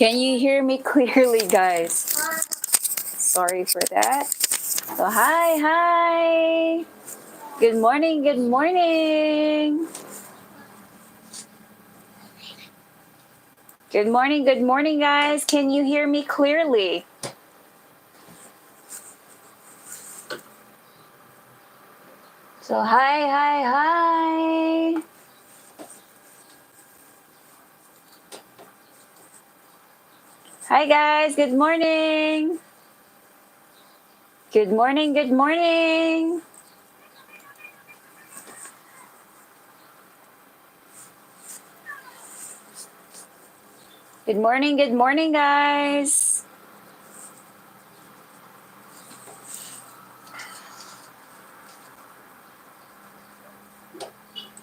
Can you hear me clearly, guys? Sorry for that. So, hi. Good morning, good morning. Good morning, guys. Can you hear me clearly? So, hi. Hi, guys. Good morning. Good morning, good morning. Good morning, guys.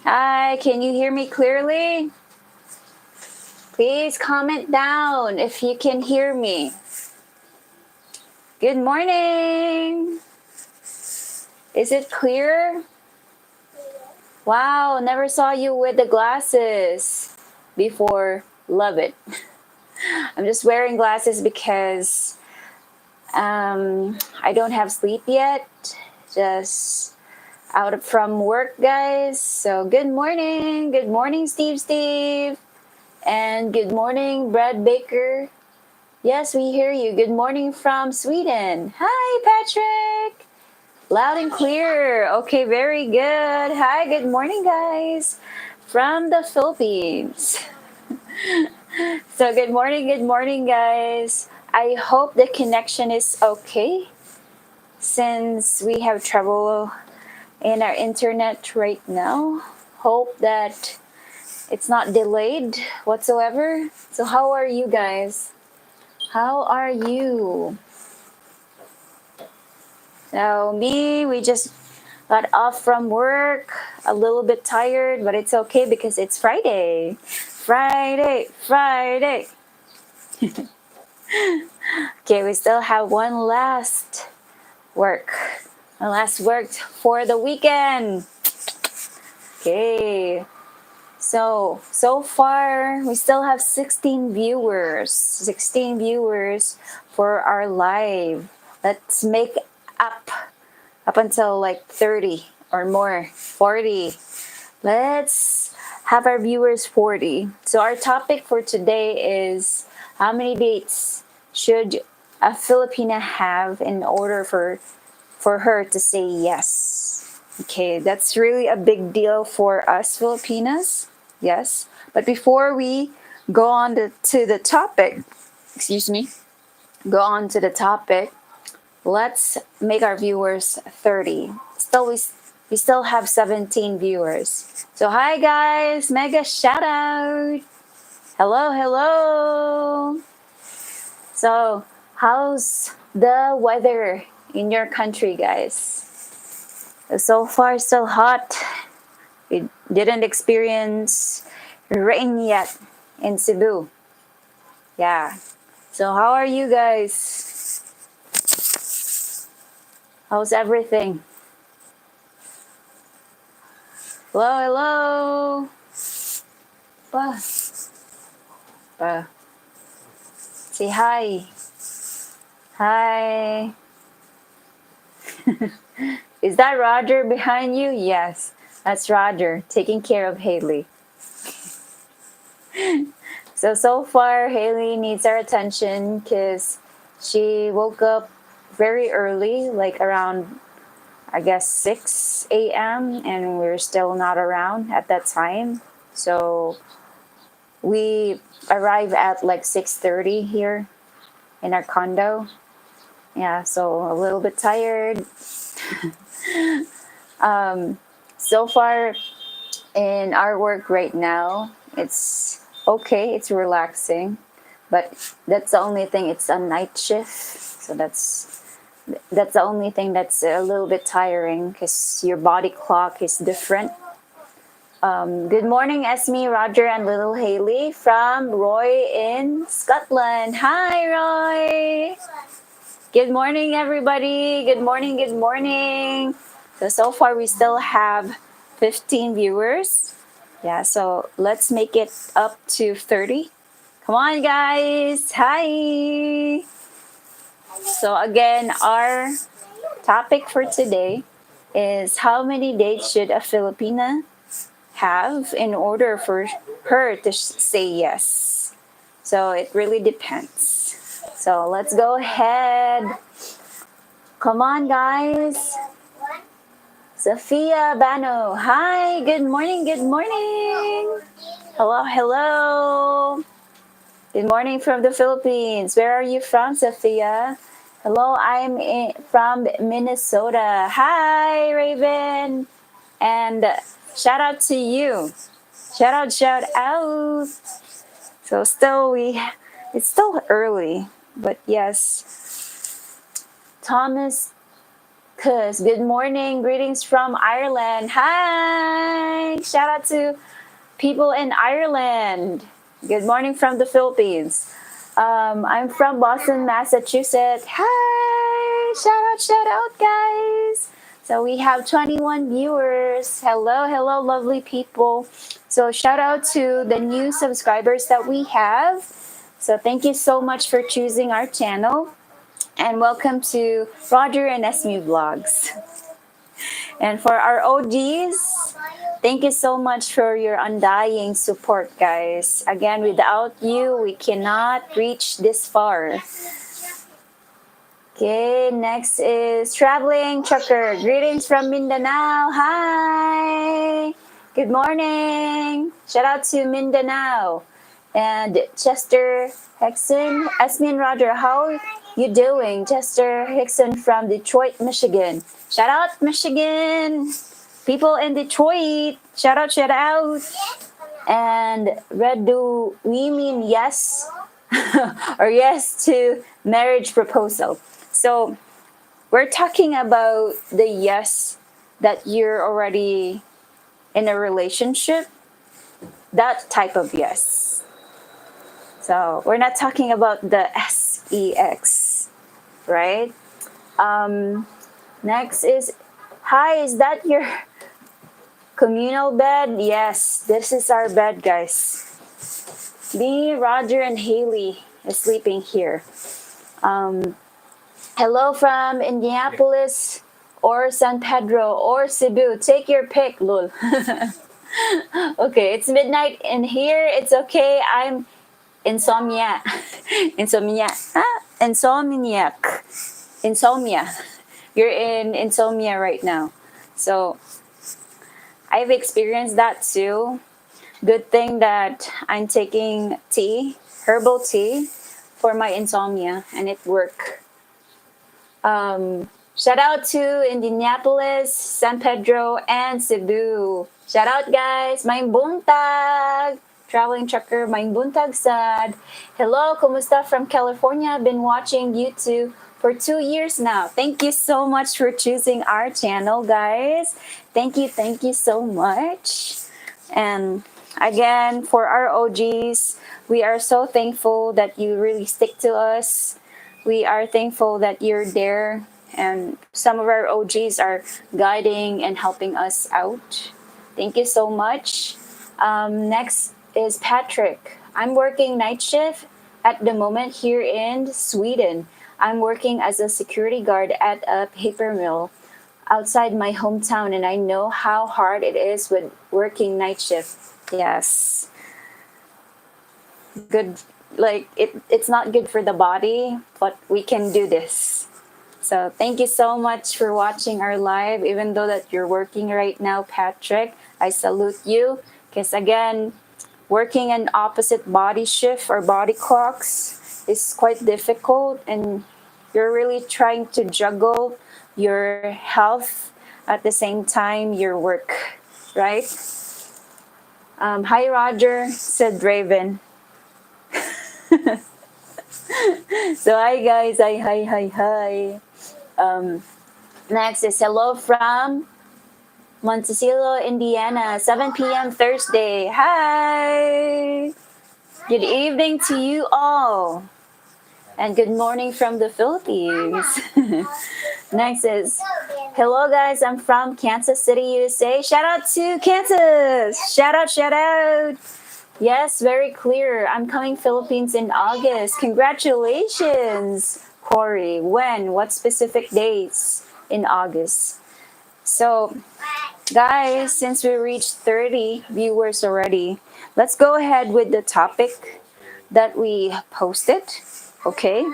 Hi, can you hear me clearly? Please comment down if you can hear me. Good morning. Is it clear? Wow, never saw you with the glasses before. Love it. I'm just wearing glasses because I don't have sleep yet. Just from work, guys. So good morning. Good morning, Steve. And good morning, Brad Baker. Yes, we hear you. Good morning from Sweden. Hi, Patrick. Loud and clear. Okay, very good. Hi, good morning, guys. From the Philippines. So, good morning, guys. I hope the connection is okay since we have trouble in our internet right now. Hope that it's not delayed whatsoever. So, how are you guys? How are you? So, we just got off from work, a little bit tired, but it's okay because it's Friday. Friday. Okay, we still have one last work. One last work for the weekend. Okay. So far we still have 16 viewers. 16 viewers for our live. Let's make up until like 30 or more. 40. Let's have our viewers 40. So our topic for today is how many dates should a Filipina have in order for her to say yes. Okay, that's really a big deal for us Filipinas. Yes. But before we go on to the topic, excuse me, go on to the topic, let's make our viewers 30. We still have 17 viewers. So hi guys, mega shout out. Hello. So how's the weather in your country, guys? So far so hot. We didn't experience rain yet in Cebu. Yeah. So how are you guys? How's everything? Hello. Ba. Say hi. Hi. Is that Roger behind you? Yes, that's Roger taking care of Haley. So far, Haley needs our attention because she woke up very early, like around, I guess, 6 a.m., and we're still not around at that time. So we arrive at like 6:30 here in our condo. Yeah, so a little bit tired. So far in our work right now, it's okay, it's relaxing, but that's the only thing. It's a night shift, so that's the only thing that's a little bit tiring because your body clock is different. Good morning, Esme, Roger, and little Haley from Roy in Scotland. Hi, Roy. Good morning, everybody. Good morning. So far we still have 15 viewers. Yeah, so let's make it up to 30. Come on, guys. Hi. So, again, our topic for today is how many dates should a Filipina have in order for her to say yes? So, it really depends. So, let's go ahead. Come on, guys. Sophia Bano. Hi, good morning, good morning. Hello, hello. Good morning from the Philippines. Where are you from, Sophia? Hello, from Minnesota. Hi, Raven. And shout out to you. Shout out, shout out. So it's still early, but yes. Thomas Cuz, good morning. Greetings from Ireland. Hi. Shout out to people in Ireland. Good morning from the Philippines. I'm from Boston, Massachusetts. Hi! Shout out, guys! So we have 21 viewers. Hello, hello, lovely people. So shout out to the new subscribers that we have. So thank you so much for choosing our channel. And welcome to Roger&Ismi Vlogs. And for our OGs, thank you so much for your undying support, guys. Again, without you, we cannot reach this far. Okay, next is Traveling Trucker. Greetings from Mindanao. Hi. Good morning. Shout out to Mindanao. And Chester Hickson, Esmin Roger, how you doing? Chester Hickson from Detroit, Michigan. Shout out, Michigan. People in Detroit. Shout out, shout out. And Red, do we mean yes or yes to marriage proposal? So we're talking about the yes that you're already in a relationship, that type of yes. So we're not talking about the sex, right? Next is, hi, is that your communal bed? Yes, this is our bed, guys. Me, Roger, and Haley is sleeping here. Hello from Indianapolis or San Pedro or Cebu. Take your pick, lol. Okay, it's midnight in here. It's okay. I'm insomnia. Insomnia. Insomniac. Insomnia. You're in insomnia right now. So I've experienced that too. Good thing that I'm taking tea, herbal tea, for my insomnia, and it worked. Shout out to Indianapolis, San Pedro, and Cebu. Shout out, guys. Maing buntag. Traveling trucker, maing buntag sad. Hello, kumusta from California? I've been watching YouTube for 2 years now. Thank you so much for choosing our channel, guys. Thank you so much. And again, for our OGs, we are so thankful that you really stick to us. We are thankful that you're there, and some of our OGs are guiding and helping us out. Thank you so much. Next is Patrick. I'm working night shift at the moment here in Sweden. I'm working as a security guard at a paper mill outside my hometown, and I know how hard it is with working night shift. Yes. Good, like it's not good for the body, but we can do this. So thank you so much for watching our live, even though that you're working right now, Patrick. I salute you, because again, working an opposite body shift or body clocks is quite difficult, and you're really trying to juggle your health at the same time your work, right? Hi, Roger, said Raven. So hi, guys. Hi. Next is hello from Montecillo, Indiana, 7 p.m. Thursday. Hi. Good evening to you all. And good morning from the Philippines. Next is, hello guys, I'm from Kansas City, USA. Shout out to Kansas. Shout out. Yes, very clear. I'm coming Philippines in August. Congratulations, Corey. When? What specific dates in August? So, guys, since we reached 30 viewers already, let's go ahead with the topic that we posted. Okay,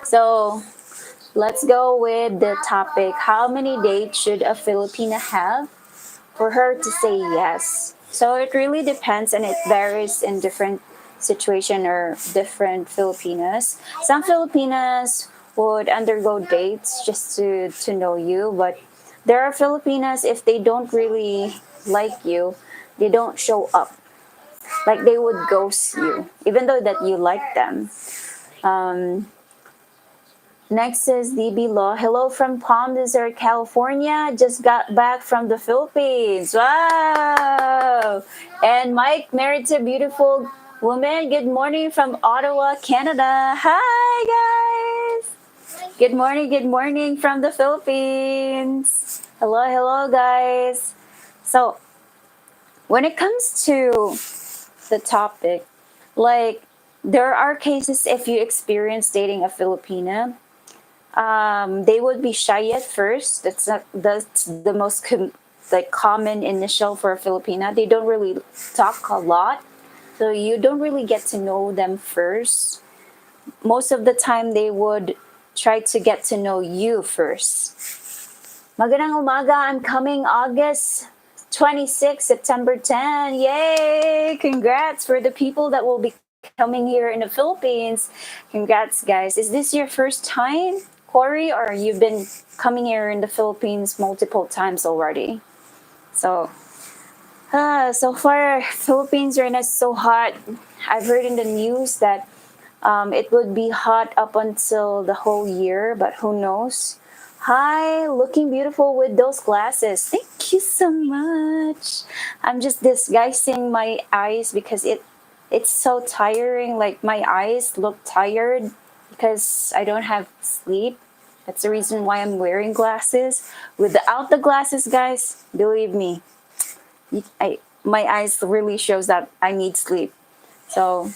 so let's go with the topic. How many dates should a Filipina have for her to say yes? So it really depends and it varies in different situation or different Filipinas. Some Filipinas would undergo dates just to know you, but there are Filipinas if they don't really like you, they don't show up. Like they would ghost you, even though that you like them. Um, Next is DB Law. Hello from Palm Desert, California. Just got back from the Philippines. Wow! And Mike, married to a beautiful woman. Good morning from Ottawa, Canada. Hi, guys. Good morning from the Philippines. Hello, hello, guys. So, when it comes to the topic, like, there are cases if you experience dating a Filipina, they would be shy at first. That's the most like common initial for a Filipina. They don't really talk a lot, so you don't really get to know them first. Most of the time, they would try to get to know you first. Magandang umaga. I'm coming August 26, September 10. Yay! Congrats for the people that will be coming here in the Philippines. Congrats, guys. Is this your first time, Corey, or you've been coming here in the Philippines multiple times already? So, so far, Philippines right now is so hot. I've heard in the news that it would be hot up until the whole year, but who knows? Hi, looking beautiful with those glasses. Thank you so much. I'm just disguising my eyes because it's so tiring. Like my eyes look tired because I don't have sleep. That's the reason why I'm wearing glasses. Without the glasses, guys, believe me, my eyes really shows that I need sleep. So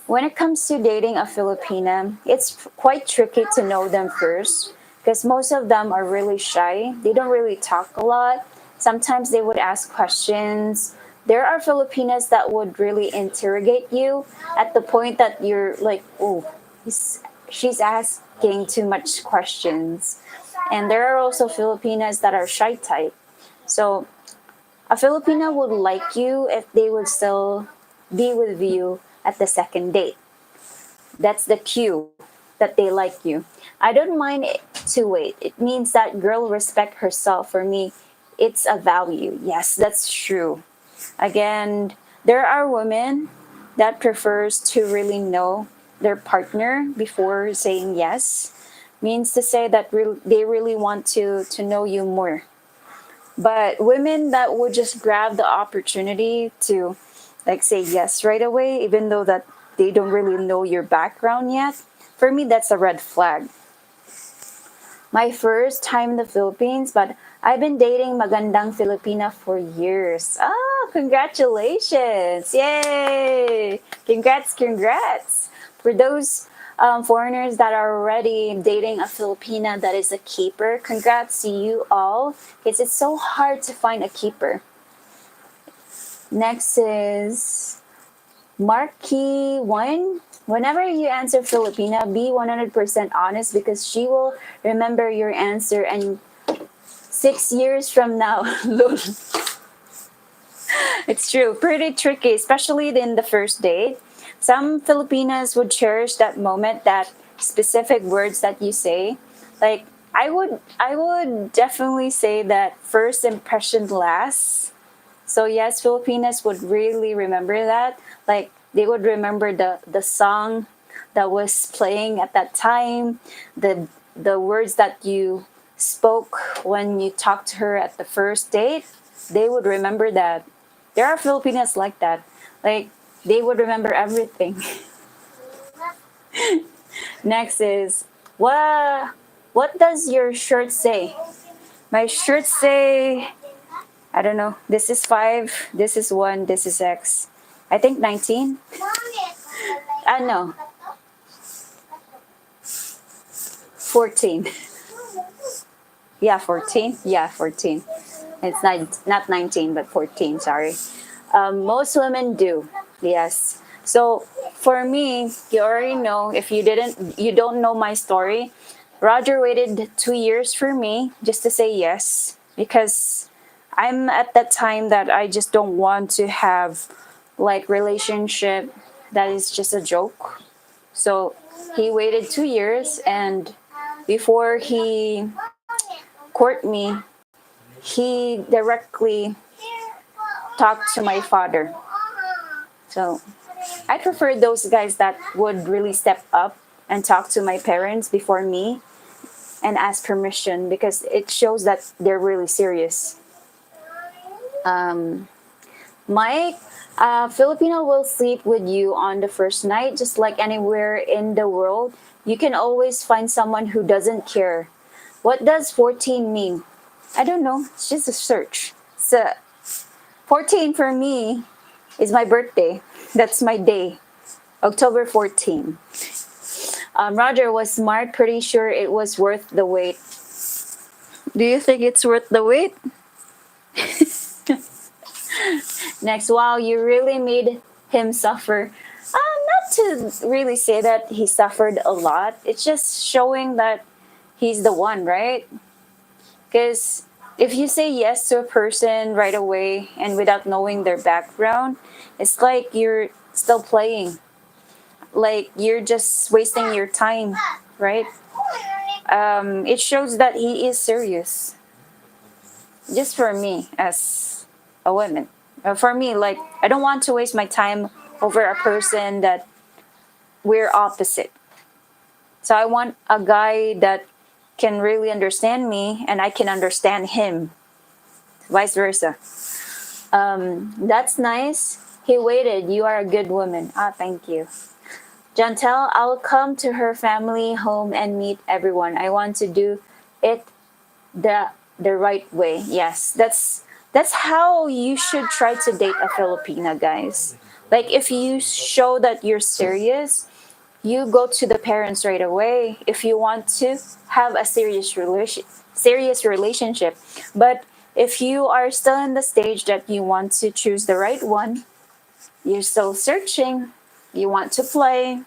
when it comes to dating a Filipina, it's quite tricky to know them first because most of them are really shy. They don't really talk a lot. Sometimes they would ask questions. There are Filipinas that would really interrogate you at the point that you're like, oh, she's asking too much questions. And there are also Filipinas that are shy type. So a Filipina would like you if they would still be with you at the second date. That's the cue that they like you. I don't mind it to wait. It means that girl respect herself. For me, it's a value. Yes, that's true. Again, there are women that prefers to really know their partner before saying yes. Means to say that they really want to know you more. But women that would just grab the opportunity to like say yes right away, even though that they don't really know your background yet, for me that's a red flag. My first time in the Philippines, but I've been dating magandang Filipina for years. Ah, congratulations! Yay! Congrats, congrats! For those foreigners that are already dating a Filipina that is a keeper, congrats to you all because it's so hard to find a keeper. Next is Marky One. Whenever you answer Filipina, be 100% honest because she will remember your answer and 6 years from now, lol. It's true, pretty tricky, especially in the first date. Some Filipinas would cherish that moment, that specific words that you say. Like I would definitely say that first impression lasts. So yes, Filipinas would really remember that. Like they would remember the song that was playing at that time, the words that you spoke when you talked to her at the first date. They would remember that. There are Filipinas like that. Like they would remember everything. Next is what does your shirt say? My shirt say I don't know. This is 5, this is 1, this is X. I think 19. No, 14. Yeah, 14. Yeah, 14. It's not 19, but 14. Sorry. Most women do. Yes. So for me, you already know. If you don't know my story. Roger waited 2 years for me just to say yes because I'm at that time that I just don't want to have like relationship that is just a joke. So he waited 2 years, and before he court me, he directly talked to my father. So I prefer those guys that would really step up and talk to my parents before me and ask permission because it shows that they're really serious. Mike, Filipino will sleep with you on the first night, just like anywhere in the world. You can always find someone who doesn't care. What does 14 mean? I don't know. It's just a search. So 14 for me is my birthday. That's my day, October 14. Roger was smart, pretty sure it was worth the wait. Do you think it's worth the wait? Next, wow, you really made him suffer. Not to really say that he suffered a lot. It's just showing that he's the one, right? Because if you say yes to a person right away and without knowing their background, it's like you're still playing. Like you're just wasting your time, right? It shows that he is serious. Just for me as a woman. For me, like, I don't want to waste my time over a person that we're opposite. So I want a guy that can really understand me and I can understand him, vice versa. That's nice. He waited. You are a good woman. Ah, thank you. Jantel, I'll come to her family home and meet everyone. I want to do it the the right way. Yes, that's how you should try to date a Filipina, guys. Like if you show that you're serious, you go to the parents right away if you want to have a serious relationship. But if you are still in the stage that you want to choose the right one, you're still searching, you want to play,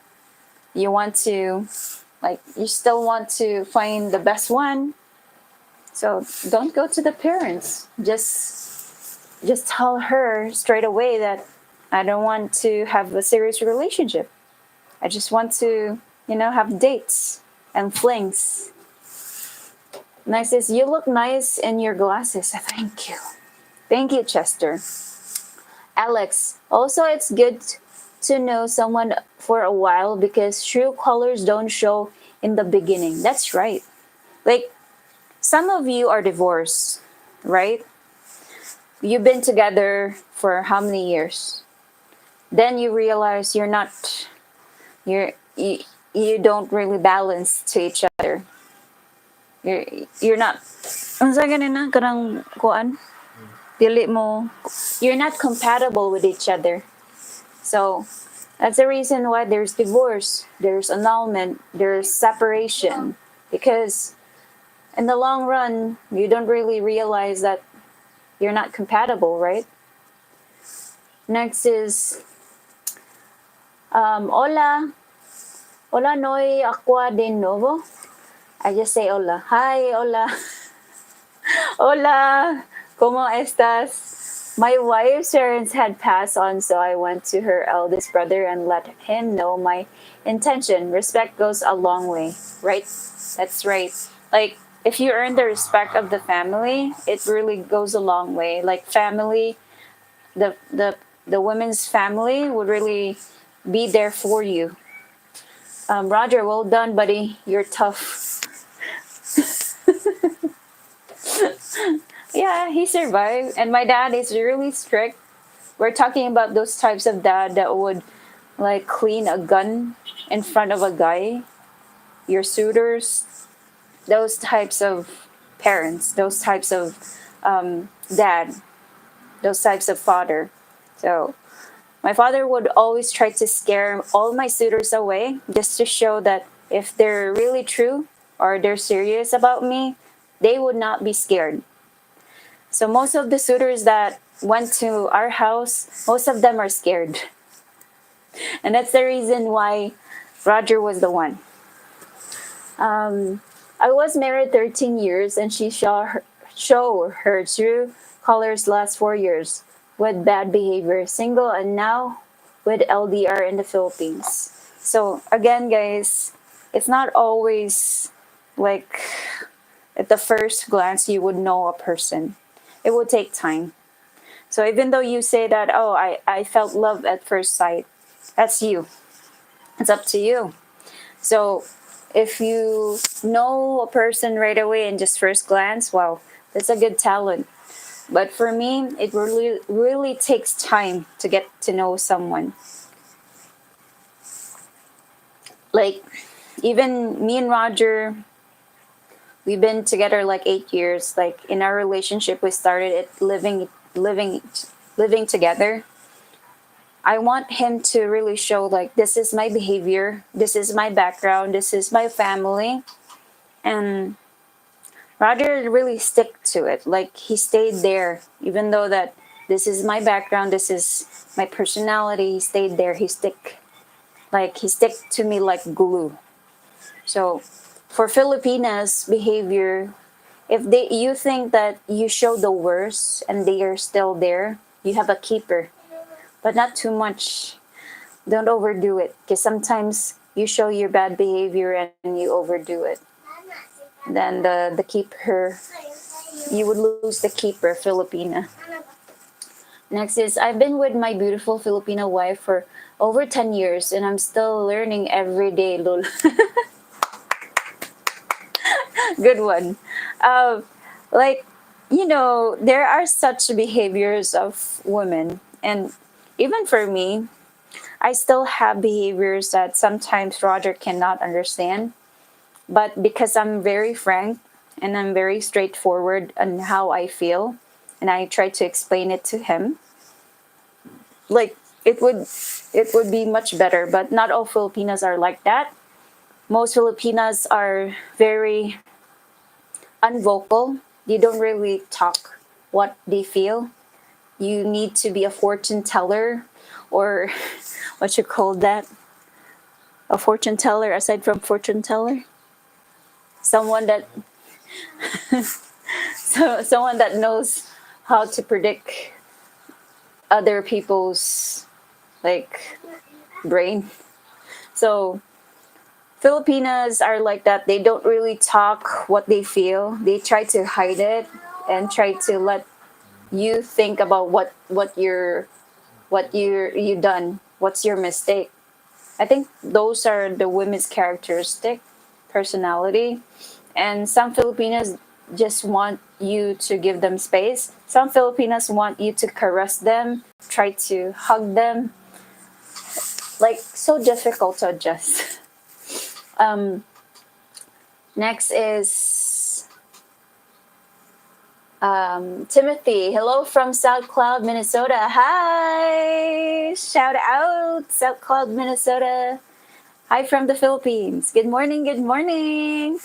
you want to like you still want to find the best one. So don't go to the parents. Just tell her straight away that I don't want to have a serious relationship. I just want to, have dates and flings. Next is you look nice in your glasses. Thank you. Thank you, Chester. Alex, also it's good to know someone for a while because true colors don't show in the beginning. That's right. Like some of you are divorced, right? You've been together for how many years? Then you realize you don't really balance to each other. You're not unsa ganina kanang kuan dili mo you're not compatible with each other. So that's the reason why there's divorce, there's annulment, there's separation because in the long run you don't really realize that you're not compatible, right? Next is hola. Hola Noy Aqua de Novo. I just say hola. Hi, hola. Hola. ¿Cómo estás? My wife's parents had passed on, so I went to her eldest brother and let him know my intention. Respect goes a long way, right? That's right. Like, if you earn the respect of the family, it really goes a long way. Like, family, the women's family would really be there for you. Roger, well done, buddy. You're tough. Yeah, he survived. And my dad is really strict. We're talking about those types of dad that would like clean a gun in front of a guy, your suitors, those types of parents, those types of dad. those types of father. So my father would always try to scare all my suitors away just to show that if they're really true or they're serious about me, they would not be scared. So most of the suitors that went to our house, most of them are scared. And that's the reason why Roger was the one. I was married 13 years and she show her true colors last 4 years with bad behavior, single and now with LDR in the Philippines. So again, guys, it's not always like at the first glance you would know a person. It would take time. So even though you say that, oh, I felt love at first sight, that's you. It's up to you. So if you know a person right away in just first glance, wow, that's a good talent. But for me, it really takes time to get to know someone. Like even me and Roger, we've been together like 8 years. Like in our relationship, we started it living together. I want him to really show like this is my behavior, this is my background, this is my family, and Roger really stick to it. Like he stayed there, even though that this is my background, this is my personality. He stayed there. He stick to me like glue. So for Filipinas behavior, if you think that you show the worst and they are still there, you have a keeper, but not too much. Don't overdo it because sometimes you show your bad behavior and you overdo it. Then the keeper, you would lose the keeper, Filipina. Next is I've been with my beautiful Filipino wife for over 10 years and I'm still learning every day, lol. Good one. Uh, like, there are such behaviors of women. And even for me, I still have behaviors that sometimes Roger cannot understand. But because I'm very frank and I'm very straightforward on how I feel, and I try to explain it to him, like it would be much better. But not all Filipinas are like that. Most Filipinas are very unvocal. They don't really talk what they feel. You need to be a fortune teller, or what you call that? A fortune teller aside from fortune teller? Someone that someone that knows how to predict other people's like brain. So Filipinas are like that. They don't really talk what they feel. They try to hide it and try to let you think about what you done. What's your mistake? I think those are the women's characteristic, personality. And some Filipinas just want you to give them space. Some Filipinas want you to caress them, try to hug them. Like so difficult to adjust. Um, Next is Timothy. Hello from South Cloud, Minnesota. Hi! Shout out, South Cloud, Minnesota. Hi from the Philippines. Good morning, good morning.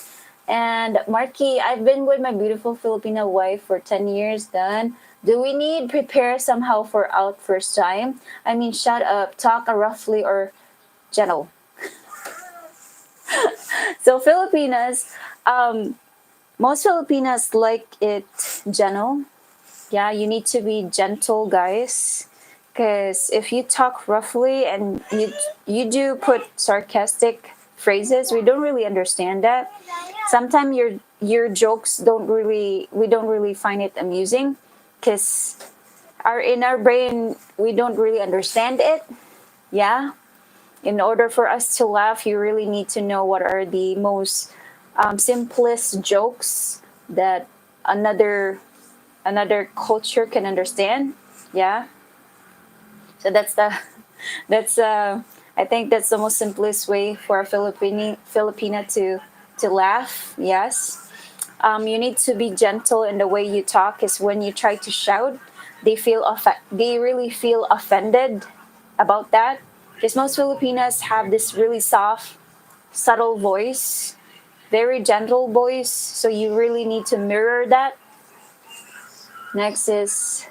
And Marky, I've been with my beautiful Filipino wife for 10 years done. Do we need prepare somehow for out first time? I mean, shut up, talk roughly or gentle. So Filipinas, most Filipinas like it gentle. Yeah, you need to be gentle, guys. Because if you talk roughly and you do put sarcastic phrases, we don't really understand that. Sometimes your jokes we don't really find it amusing because in our brain we don't really understand it. Yeah, in order for us to laugh, you really need to know what are the most simplest jokes that another culture can understand. Yeah, so that's I think that's the most simplest way for a Filipina to laugh. Yes, you need to be gentle in the way you talk. Is when you try to shout, they really feel offended about that, because most Filipinas have this really soft, subtle voice, very gentle voice, so you really need to mirror that. Next is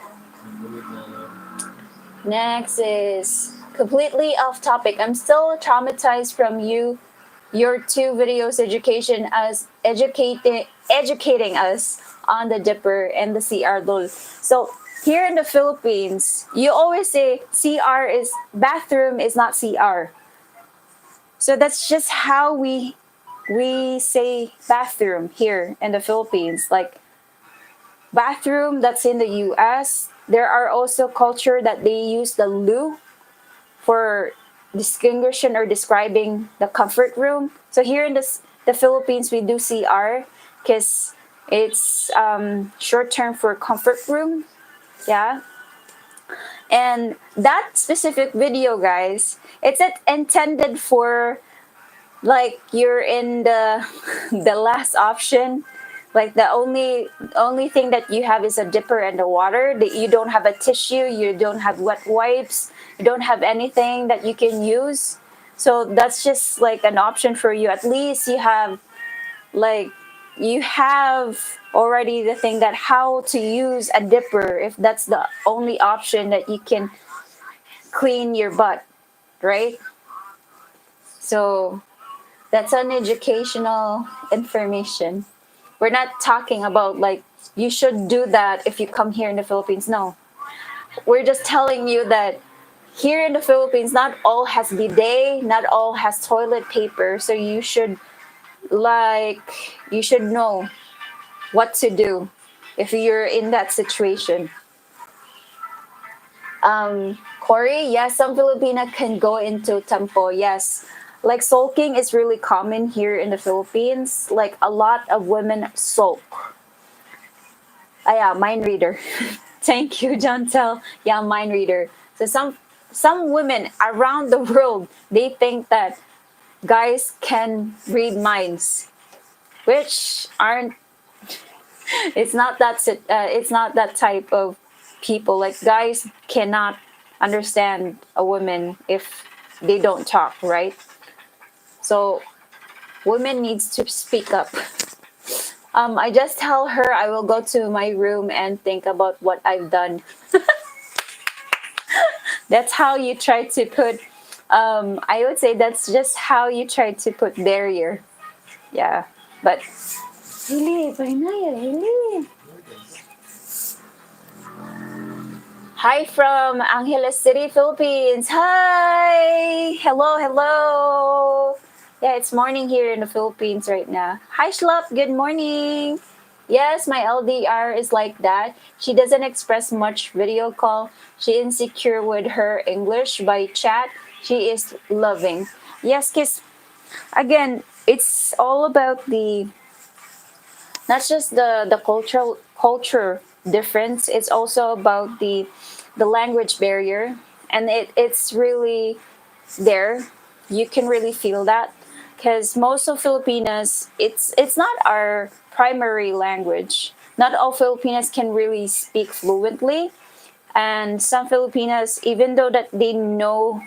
Next is completely off topic. I'm still traumatized from your two videos educating us on the Dipper and the CR Lol. So here in the Philippines, you always say CR is bathroom is not CR. So that's just how we say bathroom here in the Philippines. Like bathroom, that's in the US. There are also culture that they use the loo for distinguishing or describing the comfort room. So here in the Philippines, we do CR because it's short term for comfort room. Yeah. And that specific video, guys, it's intended for like you're in the the last option, like the only thing that you have is a dipper and the water, that you don't have a tissue, you don't have wet wipes, you don't have anything that you can use. So that's just like an option for you. At least like you have already the thing that how to use a dipper if that's the only option that you can clean your butt, right? So that's an educational information. We're not talking about like you should do that if you come here in the Philippines. No. We're just telling you that here in the Philippines, not all has bidet, not all has toilet paper. So you should know what to do if you're in that situation. Corey, yes, some Filipina can go into tempo. Yes. Like sulking is really common here in the Philippines. Like a lot of women sulk. Ah, yeah, mind reader. Thank you, Jantel. Yeah, mind reader. So some women around the world they think that guys can read minds, which aren't. It's not that type of people. Like guys cannot understand a woman if they don't talk, right? So women needs to speak up. I just tell her I will go to my room and think about what I've done. That's how you try to put. I would say that's just how you try to put barrier. Yeah, but. Hili, pahinaya, hili. Hi from Angeles City, Philippines. Hi! Hello, hello. Yeah, it's morning here in the Philippines right now. Hi, Schlup. Good morning. Yes, my LDR is like that. She doesn't express much video call. She insecure with her English by chat. She is loving. Yes, because again, it's all about the not just the culture difference. It's also about the language barrier, and it's really there. You can really feel that because most of Filipinas, it's not our primary language. Not all Filipinas can really speak fluently, and some Filipinas, even though that they know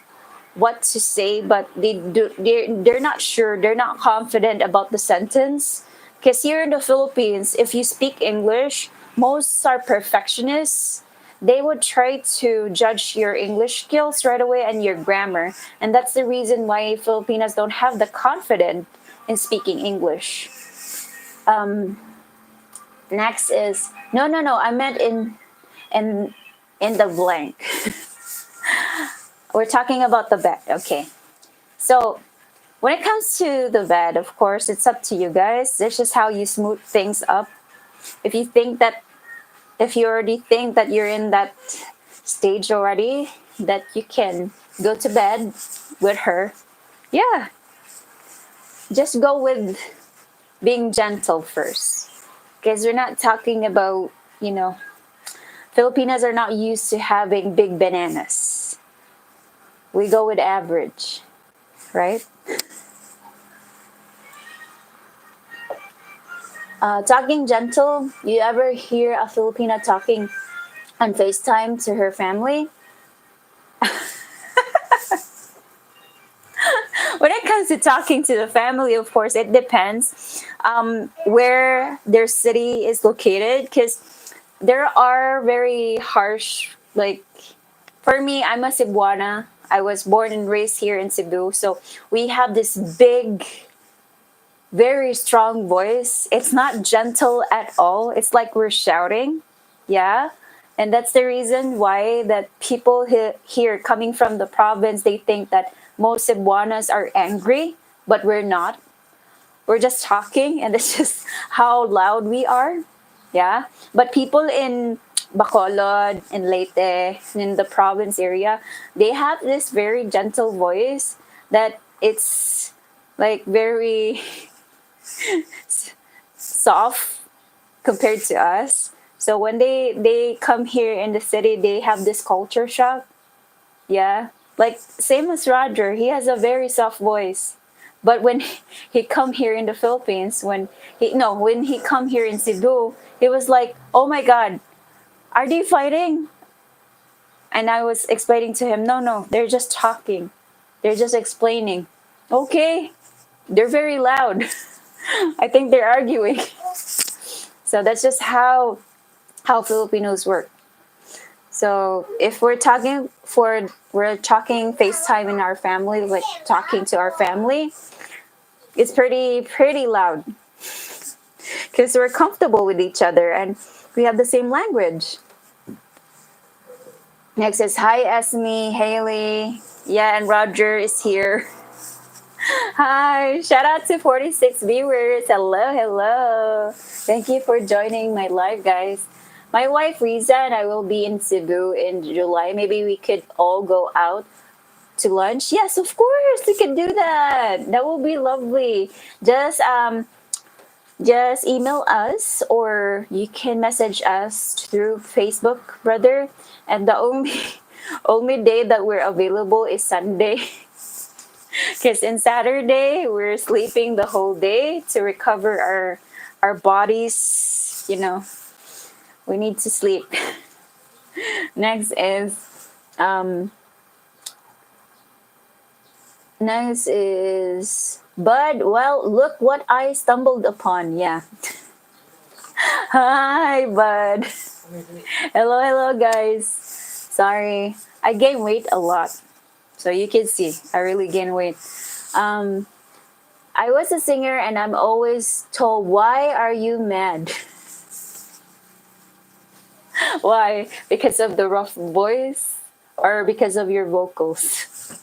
what to say, but they're not sure, they're not confident about the sentence. Because here in the Philippines, if you speak English, most are perfectionists. They would try to judge your English skills right away and your grammar. And that's the reason why Filipinos don't have the confidence in speaking English. Um, Next is no. I meant in in the blank. We're talking about the bed. Okay. So when it comes to the bed, of course, it's up to you guys. This is how you smooth things up. If you think that, if you already think that you're in that stage already, that you can go to bed with her, yeah, just go with being gentle first. Because we're not talking about, Filipinas are not used to having big bananas. We go with average, right? Talking gentle, you ever hear a Filipina talking on FaceTime to her family. When it comes to talking to the family, of course, it depends where their city is located. Because there are very harsh, like, for me, I'm a Cebuana. I was born and raised here in Cebu. So we have this big, very strong voice. It's not gentle at all. It's like we're shouting. Yeah. And that's the reason why that people here coming from the province, they think that most Cebuanas are angry, but we're not. We're just talking, and it's just how loud we are. Yeah. But people in Bacolod, in Leyte, in the province area, they have this very gentle voice that it's like very soft compared to us. So when they come here in the city, they have this culture shock. Yeah, like same as Roger, he has a very soft voice. But when he come here in the Philippines, when he no, when he come here in Cebu, he was like, "Oh my God, are they fighting?" And I was explaining to him, "No, no, they're just talking. They're just explaining." Okay, they're very loud. I think they're arguing. So that's just how Filipinos work. So if we're talking FaceTime in our family, like talking to our family, it's pretty loud because we're comfortable with each other and we have the same language. Next is hi Esme, Haley, yeah, and Roger is here. Hi, shout out to 46 viewers. Hello, hello. Thank you for joining my live, guys. My wife Riza and I will be in Cebu in July. Maybe we could all go out to lunch. Yes, of course, we can do that. That will be lovely. Just email us or you can message us through Facebook, brother. And the only only day that we're available is Sunday. Because in Saturday we're sleeping the whole day to recover our bodies. We need to sleep. Next is um, Bud. Well, look what I stumbled upon. Yeah. Hi, Bud. Hello, hello, guys. Sorry, I gained weight a lot, so you can see I really gained weight. Um, I was a singer, and I'm always told, "Why are you mad?" Why? Because of the rough voice, or because of your vocals?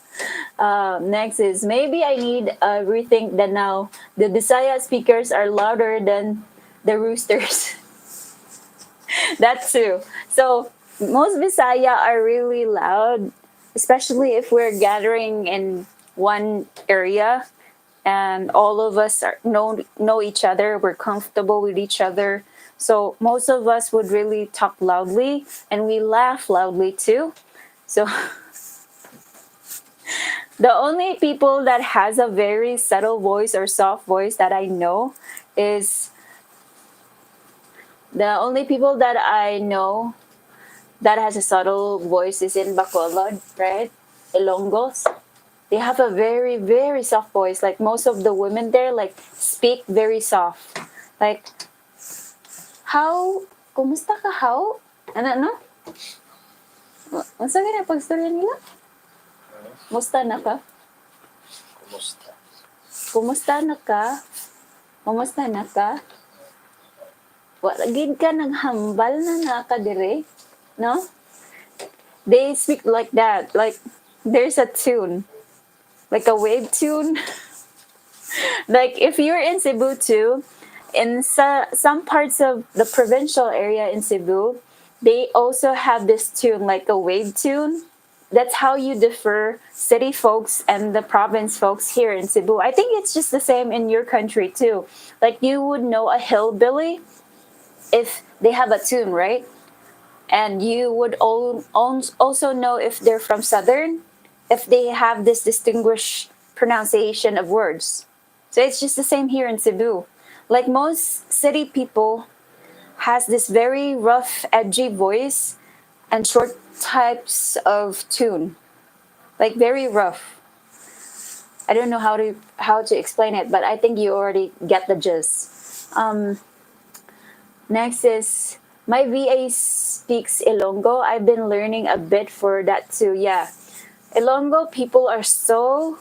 Next is maybe I need a rethink that now the Bisaya speakers are louder than the roosters. That too. So most Bisaya are really loud, especially if we're gathering in one area and all of us know each other. We're comfortable with each other. So most of us would really talk loudly and we laugh loudly too. So the only people that has a very subtle voice or soft voice that I know is the only people that I know that has a subtle voice is in Bacolod, right? Ilonggos. They have a very, very soft voice. Like most of the women there, like speak very soft. Like, how, kumusta ka, how? Ano? Ano sa ganyan pagstorya nila? Musta na ka? Kumusta? Kumusta na ka? Kumusta na ka? Wala gid ka naghambal na naka dire, no? They speak like that. Like there's a tune, like a wave tune. Like if you're in Cebu too, in some parts of the provincial area in Cebu, they also have this tune, like a wave tune. That's how you differ city folks and the province folks here in Cebu. I think it's just the same in your country too. Like you would know a hillbilly if they have a tune, right? And you would also know if they're from Southern, if they have this distinguished pronunciation of words. So it's just the same here in Cebu. Like most city people has this very rough, edgy voice, and short types of tune, like very rough. I don't know how to explain it, but I think you already get the gist. Next is my VA speaks Ilonggo. I've been learning a bit for that too. Yeah, Ilonggo people are so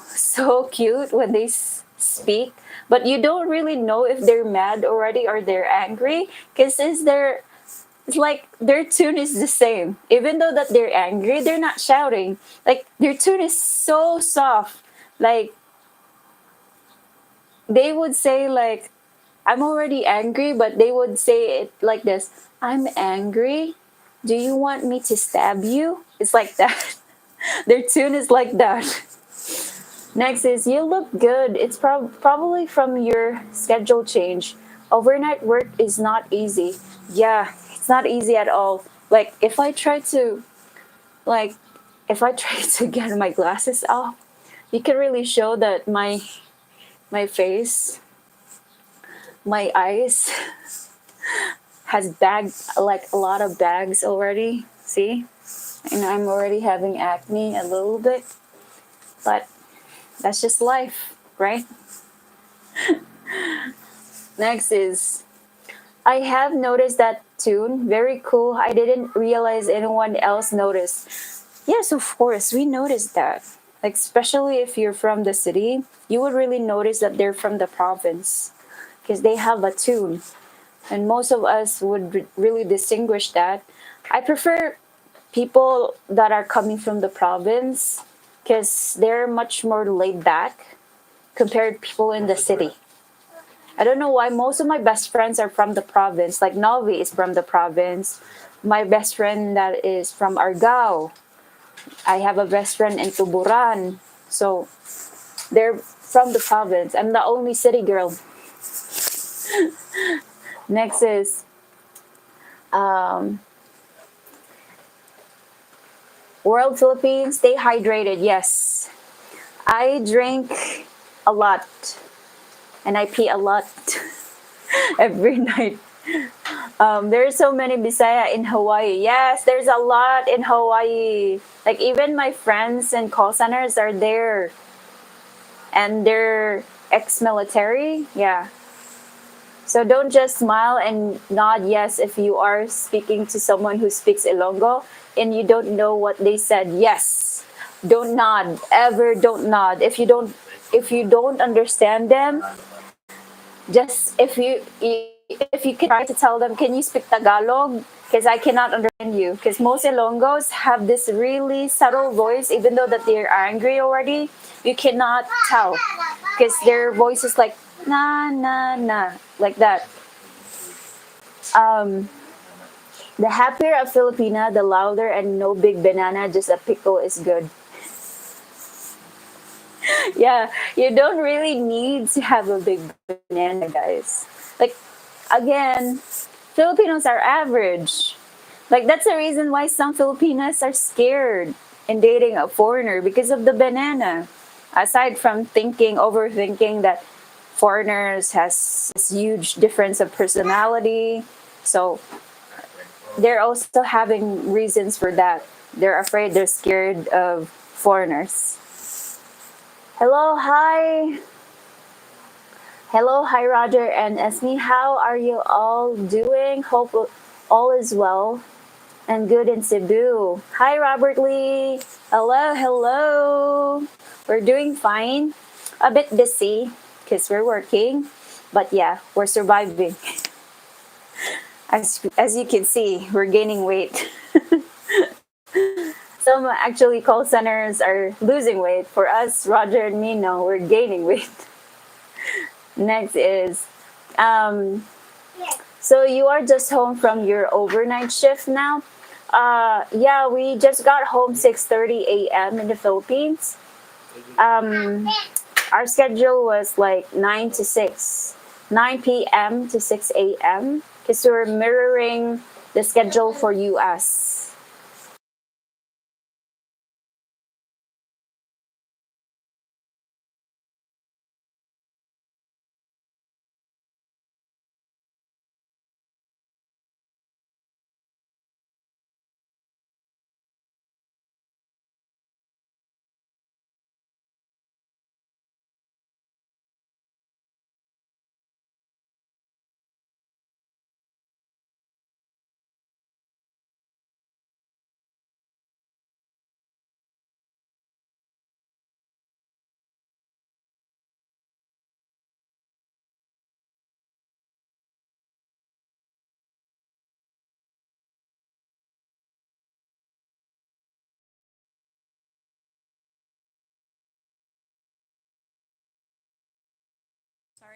cute when they speak, but you don't really know if they're mad already or they're angry because it's like their tune is the same. Even though that they're angry, they're not shouting. Like their tune is so soft. Like they would say like I'm already angry, but they would say it like this. I'm angry. Do you want me to stab you? It's like that. Their tune is like that. Next is you look good. It's probably from your schedule change. Overnight work is not easy. Yeah, it's not easy at all. Like like if I try to get my glasses off, you can really show that my face, my eyes has like a lot of bags already. See? And I'm already having acne a little bit, but that's just life, right? Next is I have noticed that tune. Very cool. I didn't realize anyone else noticed. Yes, of course, we noticed that. Like especially if you're from the city, you would really notice that they're from the province because they have a tune. And most of us would really distinguish that. I prefer people that are coming from the province because they're much more laid back compared to people in the city. I don't know why most of my best friends are from the province. Like Novi is from the province. My best friend that is from Argao. I have a best friend in Tuburan. So they're from the province. I'm the only city girl. Next is um, World Philippines. Stay hydrated. Yes. I drink a lot and I pee a lot every night. There's so many Bisaya in Hawaii. Yes, there's a lot in Hawaii. Like even my friends and call centers are there, and they're ex-military. Yeah. So don't just smile and nod yes if you are speaking to someone who speaks Ilonggo and you don't know what they said. Yes. Don't nod. Ever don't nod. If you don't understand them, just if you can try to tell them, can you speak Tagalog? Because I cannot understand you. Because most Ilonggos have this really subtle voice, even though that they're angry already, you cannot tell because their voice is like na na na like that. Um, the happier a Filipina, the louder and no big banana, just a pickle is good. Yeah, you don't really need to have a big banana, guys. Like again, Filipinos are average. Like that's the reason why some Filipinas are scared in dating a foreigner because of the banana. Aside from overthinking that foreigners has this huge difference of personality, so they're also having reasons for that. They're afraid, they're scared of foreigners. Hello, hi. Hello, hi Roger and Esme. How are you all doing? Hope all is well and good in Cebu. Hi, Robert Lee. Hello, hello. We're doing fine. A bit busy because we're working, but yeah, we're surviving. As you can see, we're gaining weight. Some actually call centers are losing weight. For us, Roger and me, no, we're gaining weight. Next is, um, so you are just home from your overnight shift now? Yeah, we just got home 6:30 a.m. in the Philippines. Um, our schedule was like 9 p.m. to 6 a.m. because we're mirroring the schedule for US.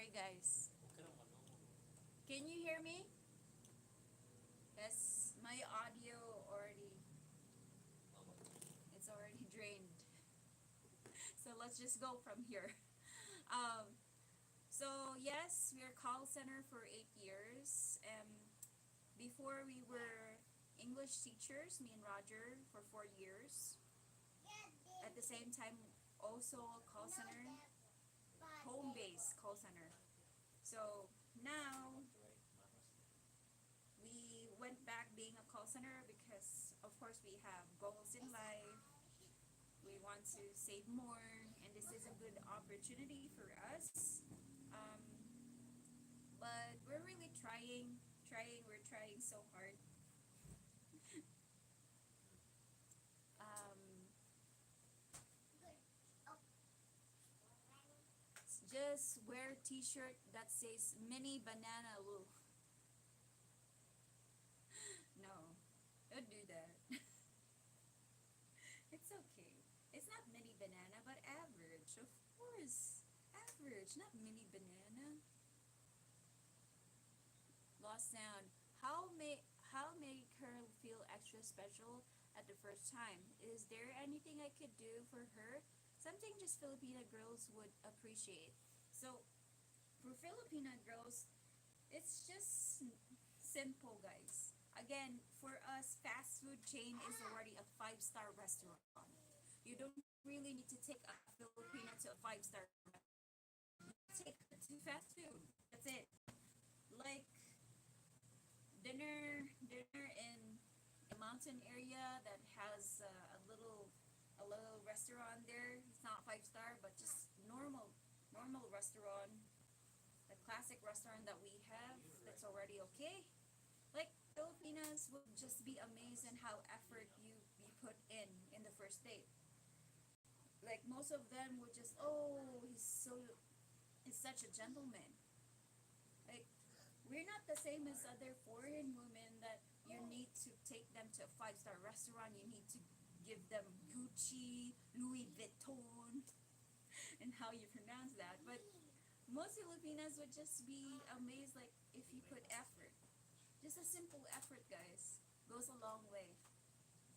Hi guys. Can you hear me? Yes, my audio already it's already drained. So let's just go from here. Um, so yes, we're call center for 8 years. Before we were English teachers, me and Roger for 4 years. At the same time, also a call center, home based call center. So now we went back being a call center because of course we have goals in life. We want to save more, and this is a good opportunity for us. Um, but we're really we're trying so hard. Um, just wear a t-shirt that says mini banana Lou. No, don't do that. It's okay. It's not mini banana, but average. Of course, average, not mini banana. Lost sound. How make her feel extra special at the first time? Is there anything I could do for her? Something just Filipina girls would appreciate. So for Filipina girls, it's just simple, guys. Again, for us, fast food chain is already a five-star restaurant. You don't really need to take a Filipina to a five-star restaurant. Take her to fast food. That's it. Like dinner in a mountain area that has a little restaurant there. It's not five-star, but just normal restaurant, the classic restaurant that we have. That's already okay. Like Filipinas would just be amazed in how effort you put in the first date. Like most of them would just, oh, he's such a gentleman. Like we're not the same as other foreign women that you need to take them to a five-star restaurant. You need to give them Gucci, Louis Vuitton, and how you pronounce that. But most Filipinas would just be amazed, like if you put effort. Just a simple effort, guys, goes a long way.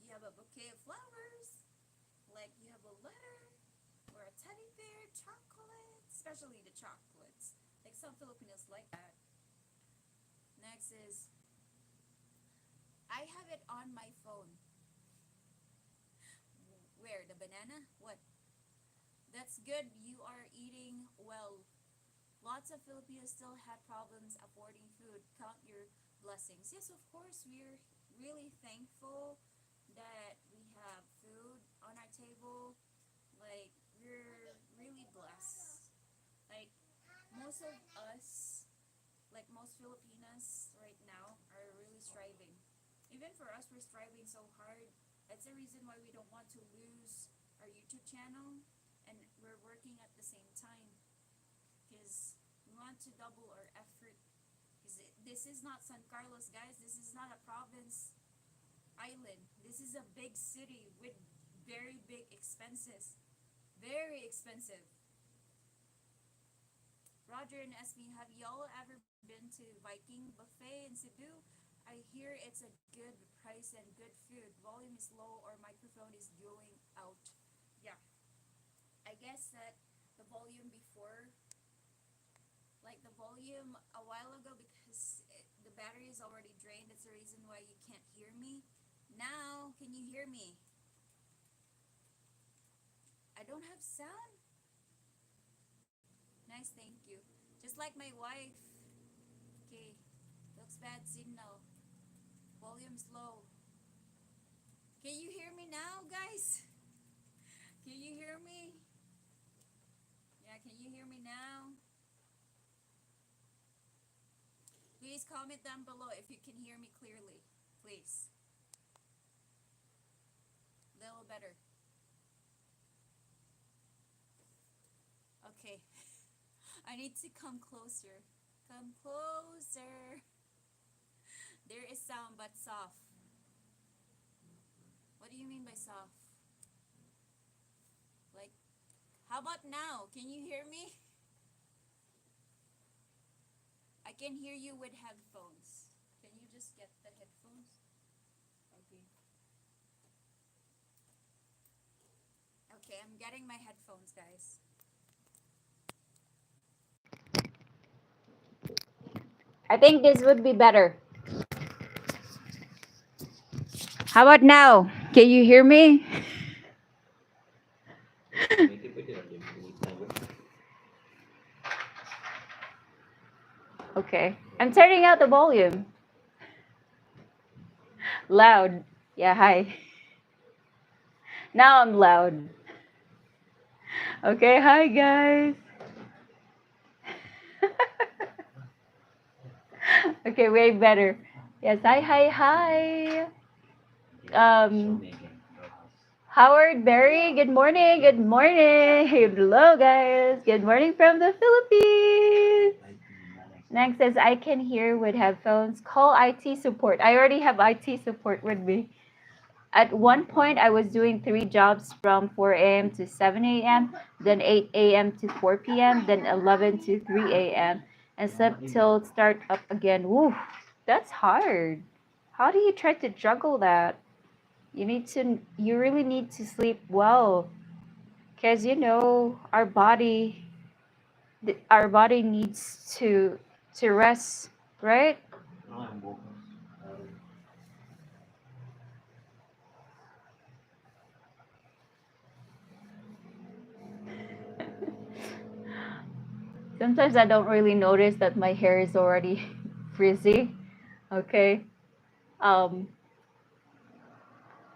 You have a bouquet of flowers, like you have a letter or a teddy bear, chocolate, especially the chocolates. Like some Filipinos like that. Next is I have it on my phone. Where? The banana? What? That's good. You are eating well. Lots of Filipinos still have problems affording food. Count your blessings. Yes, of course, we're really thankful that we have food on our table. Like, we're really blessed. Like, most of us, like most Filipinas right now, are really striving. Even for us, we're striving so hard. That's the reason why we don't want to lose our YouTube channel, and we're working at the same time because we want to double our effort. Because this is not San Carlos, guys. This is not a province island. This is a big city with very big expenses. Very expensive. Roger and Esme, have y'all ever been to Viking Buffet in Cebu? I hear it's a good price and good food. Volume is low or microphone is going out. Yeah, I guess that the volume before, like the volume a while ago, because the battery is already drained. That's the reason why you can't hear me. Now, can you hear me? I don't have sound? Nice, thank you. Just like my wife. Okay, looks bad signal. Volume's low. Can you hear me now, guys? Can you hear me? Yeah, can you hear me now? Please comment down below if you can hear me clearly. Please. Little better. Okay. I need to come closer. Come closer. There is sound but soft. What do you mean by soft? Like, how about now? Can you hear me? can hear you with headphones. Can you just get the headphones? Okay. Okay, I'm getting my headphones, guys. I think this would be better. How about now? Can you hear me? Okay. I'm turning out the volume. Loud. Yeah, hi. Now I'm loud. Okay, hi guys. Okay, way better. Yes, hi. Um, Howard Berry, good morning, good morning. Hello, guys. Good morning from the Philippines. Next says, I can hear with headphones. Call IT support. I already have IT support with me. At one point, I was doing 3 jobs from 4 a.m. to 7 a.m., then 8 a.m. to 4 p.m., then 11 to 3 a.m., and slept till start up again. Woo, that's hard. How do you try to juggle that? You really need to sleep well, because our body needs to rest, right? Sometimes I don't really notice that my hair is already frizzy. Okay. Um,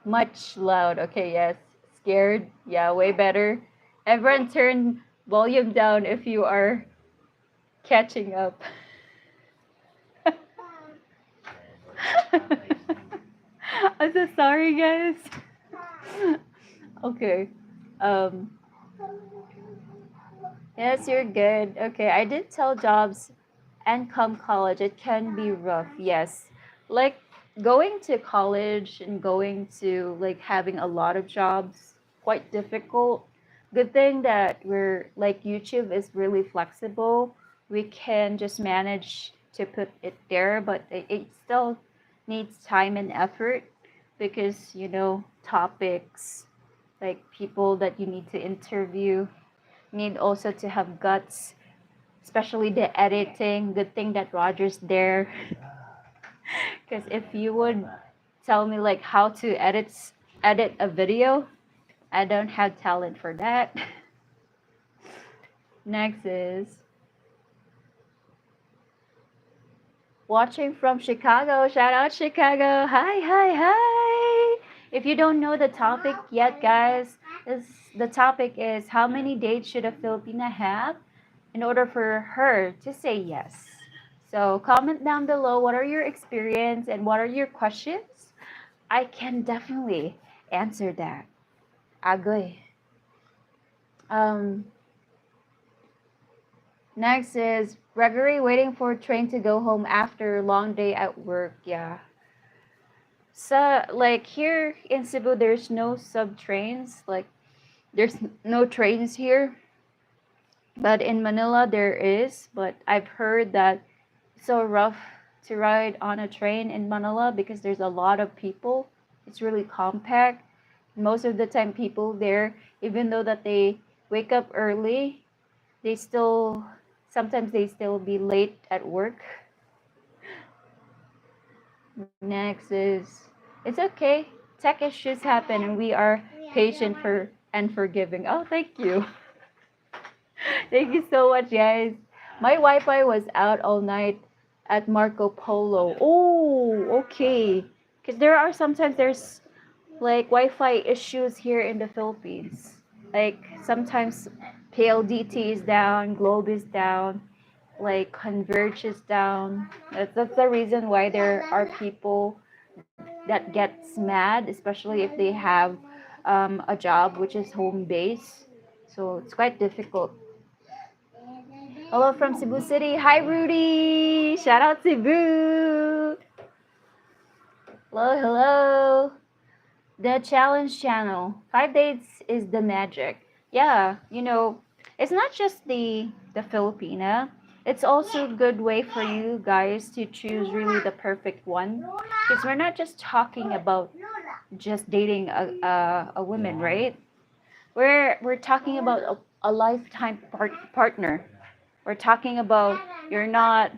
Much loud. Okay, yes. Scared. Yeah, way better. Everyone turn volume down if you are catching up. I'm so sorry, guys. Okay. Um, yes, you're good. Okay, I did tell jobs and come college, it can be rough. Yes. Like going to college and going to like having a lot of jobs, quite difficult. Good thing that we're like YouTube is really flexible. We can just manage to put it there, but it still needs time and effort because, topics like people that you need to interview need also to have guts, especially the editing. Good thing that Roger's there. Because if you would tell me like how to edit a video, I don't have talent for that. Next is watching from Chicago. Shout out Chicago. Hi. If you don't know the topic yet, guys, the topic is how many dates should a Filipina have in order for her to say yes. So comment down below what are your experience and what are your questions. I can definitely answer that. Agoy. Um, Next is Gregory waiting for train to go home after long day at work. Yeah. So like here in Cebu, there's no sub trains. Like there's no trains here. But in Manila there is. But I've heard that it's so rough to ride on a train in Manila because there's a lot of people. It's really compact. Most of the time people there, even though that they wake up early, they still sometimes they still be late at work. Next is it's okay. Tech issues happen and we are patient for and forgiving. Oh, thank you. Thank you so much, guys. My Wi-Fi was out all night at Marco Polo. Oh, okay. Because there are sometimes there's like Wi-Fi issues here in the Philippines. Like sometimes PLDT is down, Globe is down, like Converge is down. That's the reason why there are people that gets mad, especially if they have a job which is home base. So it's quite difficult. Hello from Cebu City. Hi, Rudy. Shout out Cebu. Hello. The challenge channel. 5 dates is the magic. Yeah, it's not just the Filipina. It's also a good way for you guys to choose really the perfect one, because we're not just talking about just dating a woman, right? We're talking about a lifetime partner. We're talking about you're not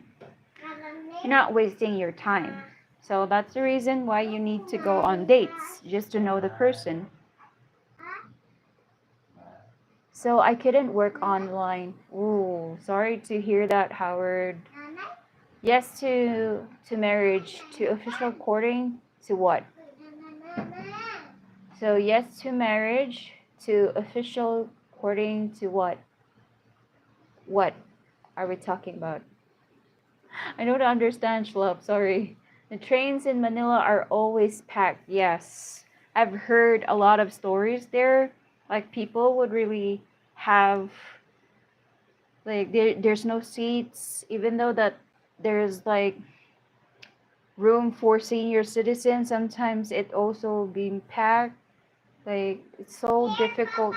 you're not wasting your time. So that's the reason why you need to go on dates, just to know the person. So I couldn't work online. Ooh, sorry to hear that, Howard. Yes to marriage, to official courting, to what? So yes to marriage, to official courting, to what? What are we talking about? I don't understand, Shlop. Sorry. The trains in Manila are always packed. Yes. I've heard a lot of stories there. Like people would really have like there's no seats, even though that there's like room for senior citizens. Sometimes it also being packed. Like it's so difficult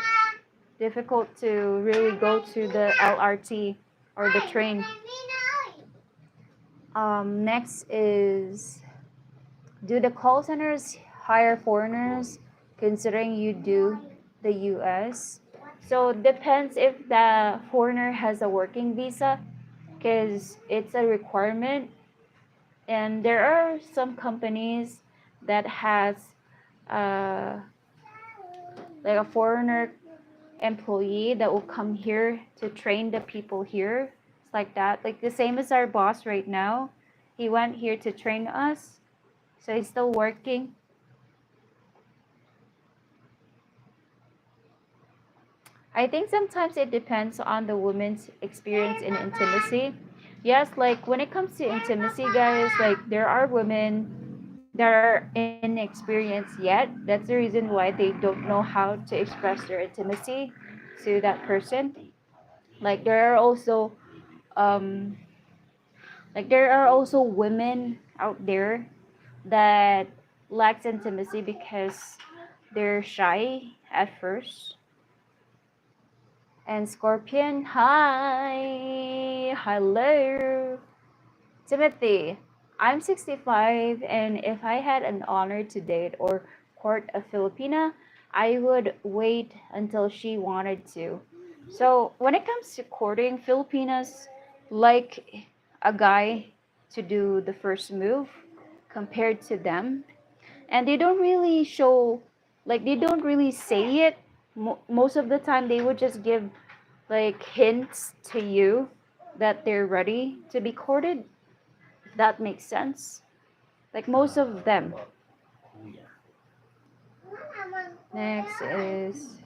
to really go to the LRT or the train. Next is, do the call centers hire foreigners considering you do the US? So depends if the foreigner has a working visa, because it's a requirement, and there are some companies that has uh, like a foreigner employee that will come here to train the people here. It's like that, like the same as our boss right now. He went here to train us, so he's still working. I think sometimes it depends on the woman's experience in intimacy. Yes, like when it comes to intimacy, guys, like there are women that are inexperienced yet. That's the reason why they don't know how to express their intimacy to that person. Like there are also um there are also women out there that lacks intimacy because they're shy at first. And Scorpion, hi. Hello. Timothy, I'm 65, and if I had an honor to date or court a Filipina, I would wait until she wanted to. So, when it comes to courting, Filipinas like a guy to do the first move compared to them. And they don't really show, like, they don't really say it. Most of the time, they would just give like hints to you that they're ready to be courted, if that makes sense. Like most of them. Next is,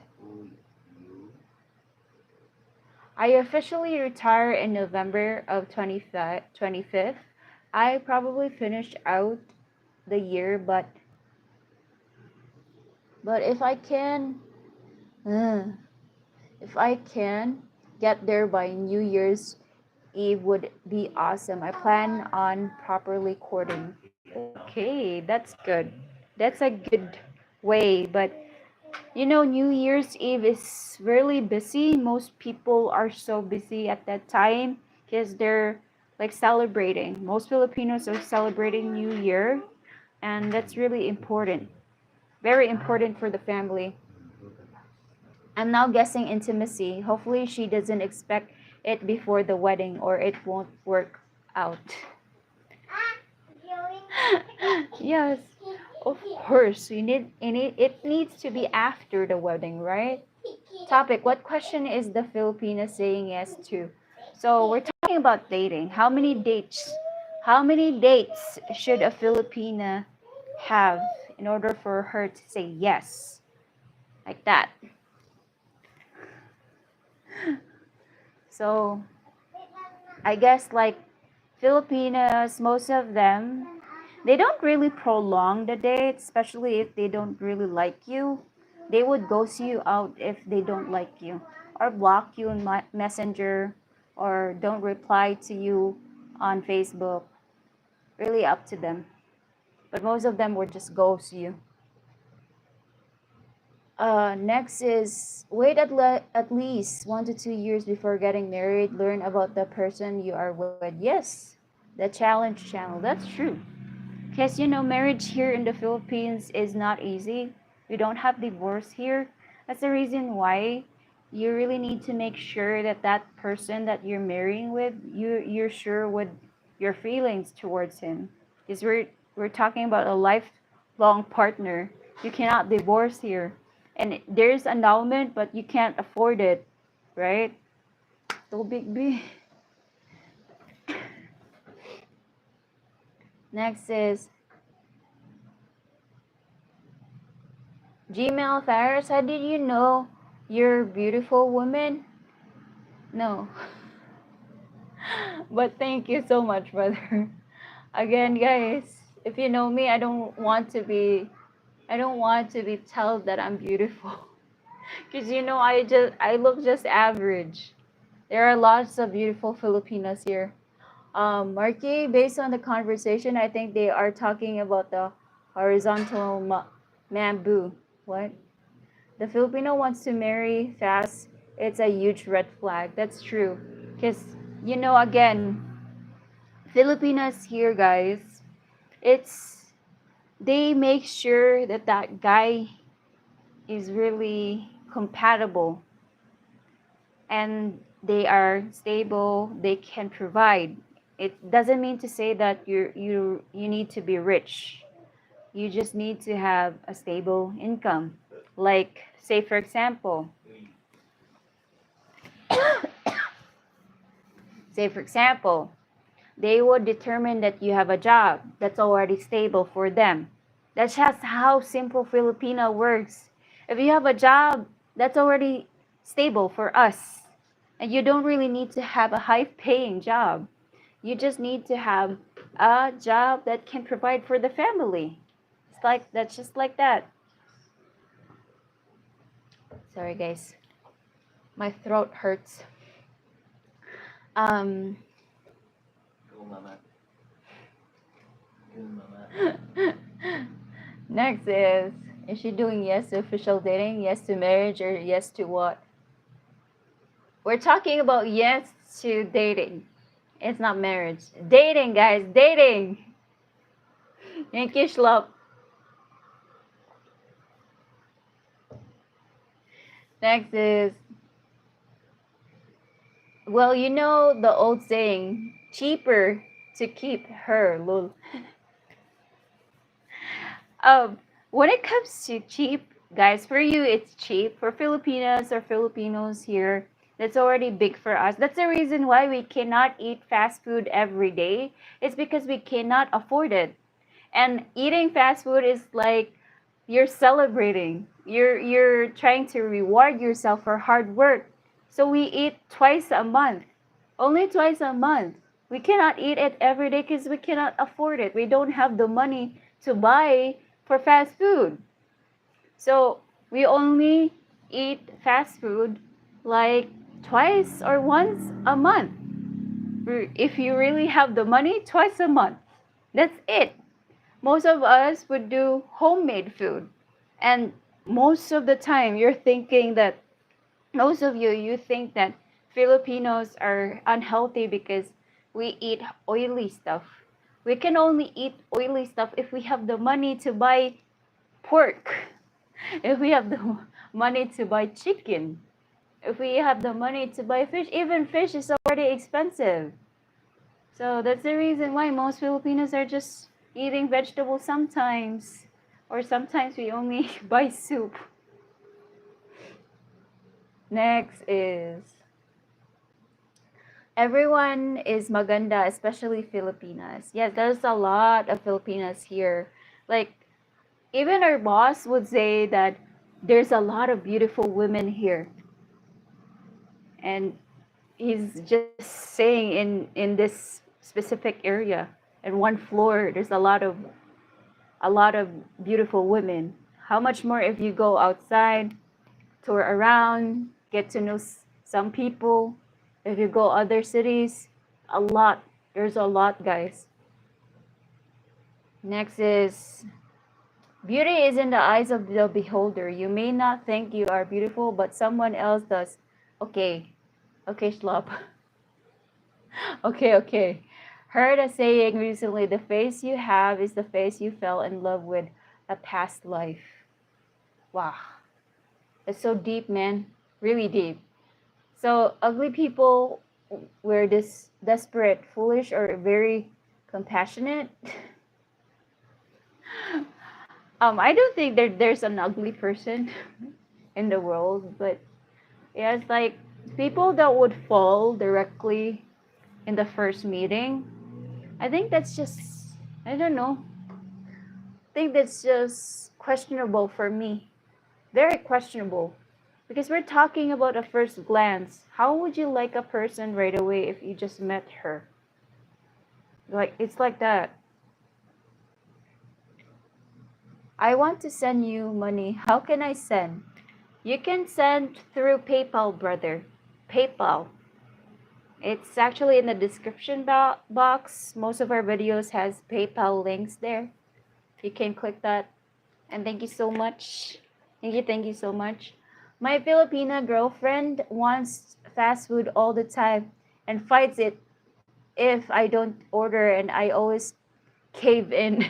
I officially retire in November of 25th. I probably finished out the year, but uh, if I can get there by New Year's Eve would be awesome. I plan on properly courting. Okay, that's good. That's a good way. But you know, New Year's Eve is really busy. Most people are so busy at that time because they're like celebrating. Most Filipinos are celebrating New Year, and that's really important. Very important for the family. I'm now guessing intimacy. Hopefully, she doesn't expect it before the wedding or it won't work out. Yes, of course. It needs to be after the wedding, right? Topic: what question is the Filipina saying yes to? So we're talking about dating. How many dates? How many dates should a Filipina have in order for her to say yes? Like that. So I guess like Filipinas, most of them, they don't really prolong the date, especially if they don't really like you. They would ghost you out if they don't like you, or block you in Messenger, or don't reply to you on Facebook. Really up to them. But most of them would just ghost you. Next is wait at least 1 to 2 years before getting married. Learn about the person you are with. Yes, the challenge channel. That's true. Because marriage here in the Philippines is not easy. We don't have divorce here. That's the reason why you really need to make sure that that person that you're marrying with, you're sure with your feelings towards him. Because we're talking about a lifelong partner. You cannot divorce here. And there's annulment, but you can't afford it, right? So big B. Next is Gmail Farris. How did you know you're a beautiful woman? No. But thank you so much, brother. Again, guys, if you know me, I don't want to be told that I'm beautiful. Cuz I look just average. There are lots of beautiful Filipinas here. Marky, based on the conversation, I think they are talking about the horizontal bamboo. What? The Filipino wants to marry fast. It's a huge red flag. That's true. Because, again, Filipinas here, guys, it's, they make sure that that guy is really compatible and they are stable, they can provide. It doesn't mean to say that you need to be rich. You just need to have a stable income. Like, say for example, say for example, they would determine that you have a job that's already stable for them. That's just how simple Filipino works. If you have a job that's already stable for us, and you don't really need to have a high paying job, you just need to have a job that can provide for the family. That's just like that. Sorry guys, my throat hurts. Um Go, mama. Go, mama. Next is she doing yes to official dating, yes to marriage, or yes to what? We're talking about yes to dating. It's not marriage. Dating, guys, dating. Thank you, Schlop. Next is, well, you know the old saying, cheaper to keep her, lol. When it comes to cheap, guys, for you it's cheap. For Filipinas or Filipinos here, that's already big for us. That's the reason why we cannot eat fast food every day. It's because we cannot afford it. And eating fast food is like you're celebrating. You're trying to reward yourself for hard work. So we eat twice a month. Only twice a month. We cannot eat it every day because we cannot afford it. We don't have the money to buy for fast food. So we only eat fast food like twice or once a month. If you really have the money, twice a month. That's it. Most of us would do homemade food. And most of the time, most of you think that Filipinos are unhealthy because we eat oily stuff. We can only eat oily stuff if we have the money to buy pork, if we have the money to buy chicken, if we have the money to buy fish. Even fish is already expensive. So that's the reason why most Filipinos are just eating vegetables sometimes, or sometimes we only buy soup. Next is, everyone is maganda, especially Filipinas. Yes, there's a lot of Filipinas here. Like, even our boss would say that there's a lot of beautiful women here. And he's just saying in this specific area, in one floor, there's a lot of beautiful women. How much more if you go outside, tour around, get to know some people. If you go other cities, a lot. There's a lot, guys. Next is, Beauty is in the eyes of the beholder. You may not think you are beautiful, but someone else does. Okay, okay, schlop. Okay, okay. Heard a saying recently, the face you have is the face you fell in love with a past life. Wow, that's so deep, man. Really deep. So, ugly people were this desperate, foolish, or very compassionate. I don't think there's an ugly person in the world, but yeah, it's like people that would fall directly in the first meeting. I think that's just, I don't know. I think that's just questionable for me. Very questionable. Because we're talking about a first glance. How would you like a person right away if you just met her? Like, it's like that. I want to send you money. How can I send? You can send through PayPal, brother. PayPal. It's actually in the description box. Most of our videos has PayPal links there. You can click that. And thank you so much. Thank you so much. My Filipina girlfriend wants fast food all the time and fights it if I don't order, and I always cave in.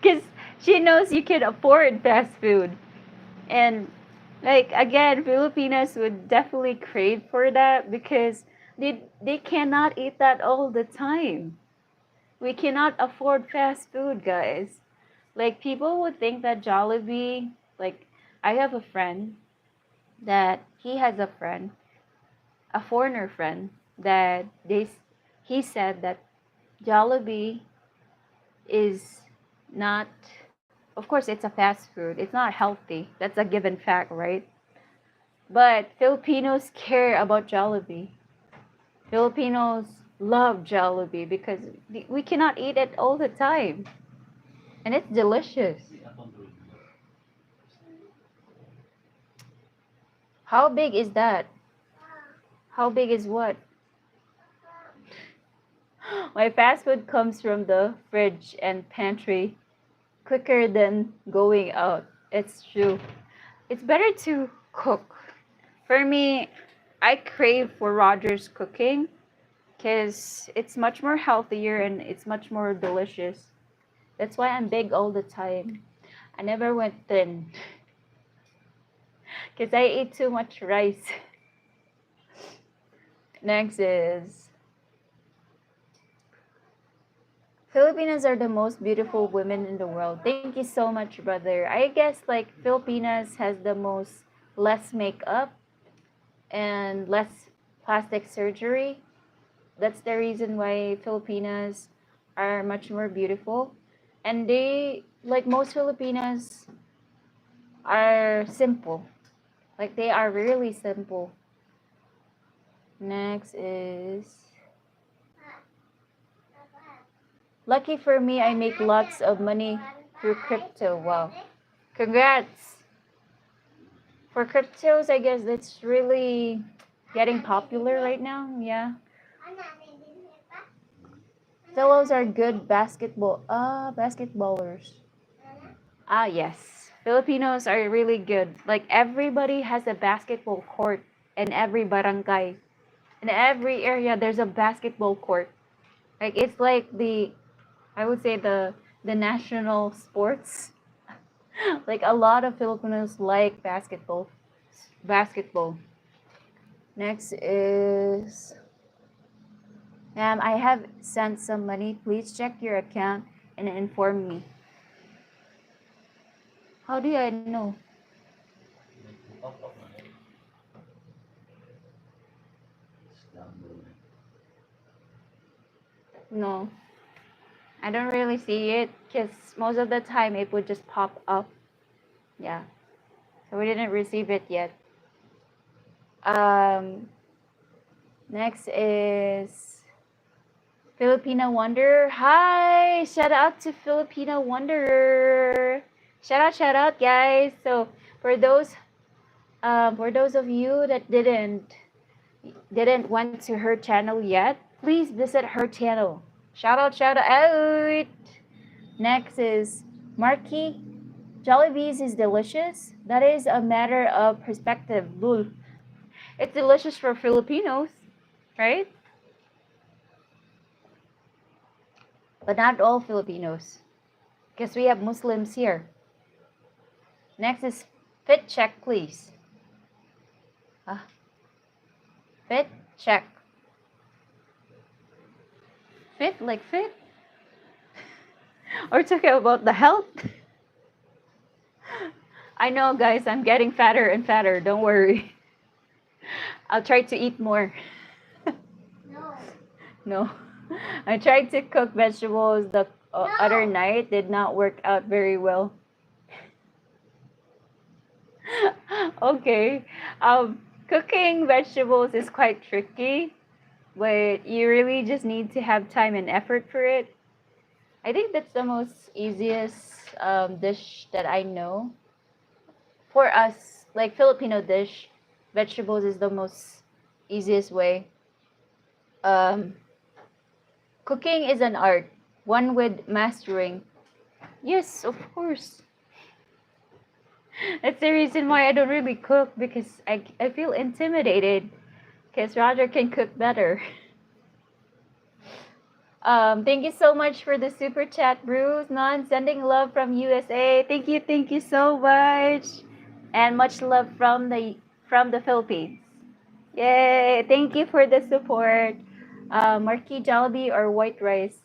Because she knows you can afford fast food. And like again, Filipinos would definitely crave for that because they cannot eat that all the time. We cannot afford fast food, guys. Like people would think that Jollibee, like I have a friend that he has a friend, a foreigner friend that he said that Jollibee is not, of course it's a fast food. It's not healthy. That's a given fact, right? But Filipinos care about Jollibee. Filipinos love Jollibee because we cannot eat it all the time. And it's delicious. How big is that? How big is what? My fast food comes from the fridge and pantry quicker than going out. It's true. It's better to cook. For me, I crave for Roger's cooking because it's much more healthier and it's much more delicious. That's why I'm big all the time. I never went thin because I eat too much rice. Next is Filipinas are the most beautiful women in the world. Thank you so much, brother. I guess like Filipinas has the most less makeup and less plastic surgery. That's the reason why Filipinas are much more beautiful. And they, like most Filipinas, are simple. Like they are really simple. Next is lucky for me, I make lots of money through crypto. Wow. Congrats. For cryptos, I guess that's really getting popular right now. Yeah. Fellows are good basketballers. Ah, yes. Filipinos are really good. Like everybody has a basketball court in every barangay. In every area there's a basketball court. Like it's like I would say the national sports. Like a lot of Filipinos like basketball. Basketball. Next is I have sent some money. Please check your account and inform me. How do I know? No, I don't really see it because most of the time it would just pop up. Yeah, so we didn't receive it yet. Um, Next is Filipina Wanderer. Hi, shout out to Filipina Wanderer. Shout out, guys. So for those of you that didn't went to her channel yet, Please visit her channel. Shout out, shout out. Next is Marky. Jollibees is delicious. That is a matter of perspective. Bull. It's delicious for Filipinos, right? But not all Filipinos, because we have Muslims here. Next is fit check, please. Ah, fit check. Fit like fit? Or talking about the health? I know, guys, I'm getting fatter and fatter. Don't worry. I'll try to eat more. No. No. I tried to cook vegetables the other night. Did not work out very well. Okay. Cooking vegetables is quite tricky, but you really just need to have time and effort for it. I think that's the most easiest dish that I know. For us, like Filipino dish, vegetables is the most easiest way. Um, Cooking is an art, one with mastering. Yes, of course. That's the reason why I don't really cook because I feel intimidated because Roger can cook better. Thank you so much for the super chat, Bruce. Non sending love from USA. Thank you so much, and much love from the Philippines. Yay! Thank you for the support. Marquee Jollibee or white rice?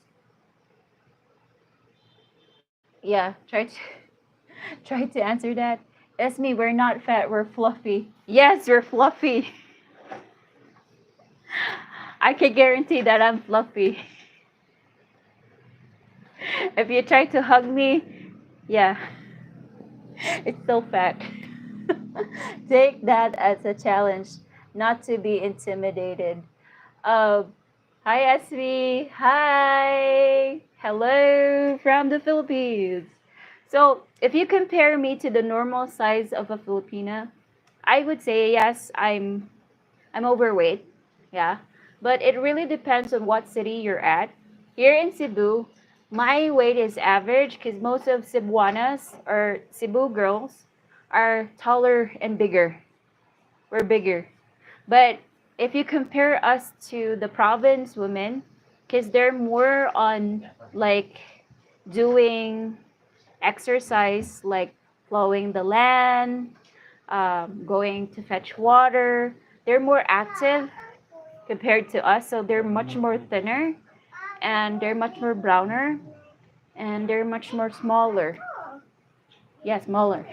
Yeah, try to answer that. Esme, we're not fat, we're fluffy. Yes, we're fluffy. I can guarantee that I'm fluffy. If you try to hug me, yeah, it's so fat. Take that as a challenge, not to be intimidated. Uh, Hi, Esme. Hi. Hello from the Philippines. So, if you compare me to the normal size of a Filipina, I would say yes, I'm overweight. Yeah. But it really depends on what city you're at. Here in Cebu, my weight is average because most of Cebuanas or Cebu girls are taller and bigger. We're bigger. But if you compare us to the province women, because they're more on like doing exercise, like plowing the land, going to fetch water, they're more active compared to us. So they're much more thinner and they're much more browner and they're much more smaller. Yeah, smaller.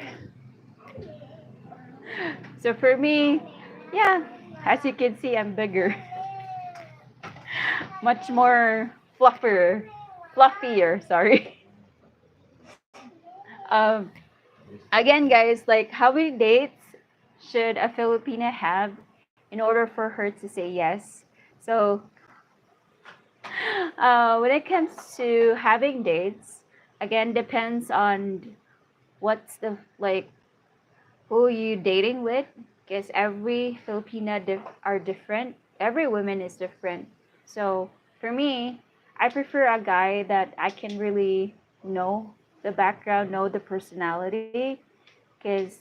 So for me, yeah, as you can see, I'm bigger. Much more fluffier, sorry. Um, Again, guys, like how many dates should a Filipina have in order for her to say yes? So, when it comes to having dates, again, depends on what's the like who you dating with, because every Filipina are different. Every woman is different. So for me, I prefer a guy that I can really know the background, know the personality, because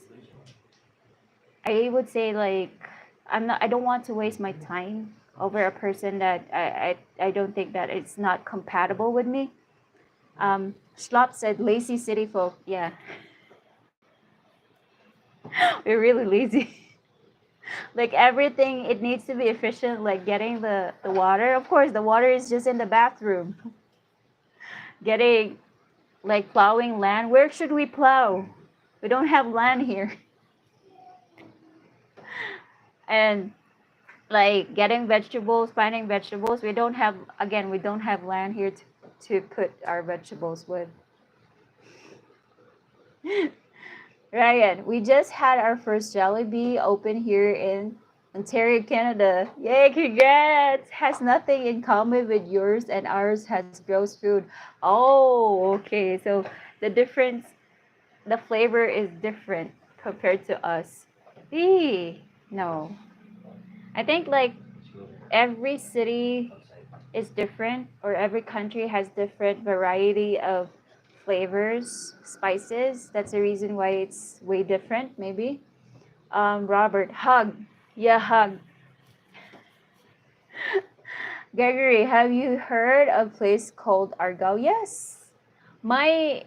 I would say like I don't want to waste my time over a person that I don't think that it's not compatible with me. Schlop said lazy city folk. Yeah, we're really lazy. Like everything, it needs to be efficient. Like getting the water. Of course, the water is just in the bathroom. Getting like plowing land. Where should we plow? We don't have land here. And like getting vegetables, finding vegetables. We don't have again. We don't have land here to put our vegetables with. Ryan, we just had our first Jollibee open here in Ontario, Canada. Yay, congrats! Has nothing in common with yours, and ours has gross food. Oh, okay. So the difference, the flavor is different compared to us. No. I think like every city is different, or every country has different variety of flavors, spices. That's the reason why it's way different, maybe. Robert, hug. Yeah, hug. Gregory, have you heard of a place called Argao? Yes. My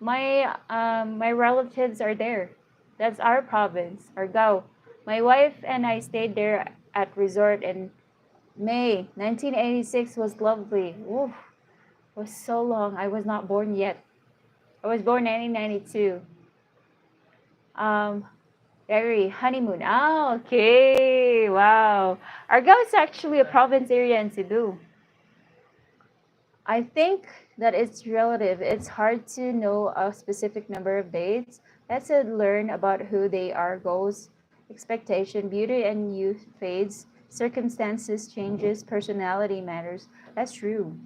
my relatives are there. That's our province, Argao. My wife and I stayed there at resort in May 1986. Was lovely. Oof, was so long. I was not born yet. I was born 1992. Um, Very honeymoon. Ah, okay. Wow. Argao is actually a province area in Cebu. I think that it's relative. It's hard to know a specific number of dates. Let's learn about who they are, goals, expectation, beauty and youth fades, circumstances changes, personality matters. That's true.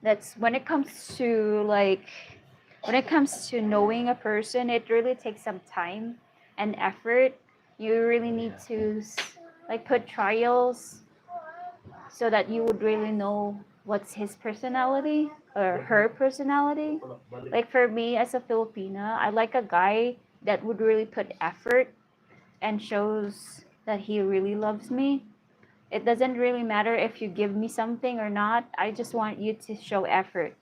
That's when it comes to when it comes to knowing a person, it really takes some time and effort. You really need to like put trials so that you would really know what's his personality or her personality. Like for me as a Filipina, I like a guy that would really put effort and shows that he really loves me. It doesn't really matter if you give me something or not. I just want you to show effort.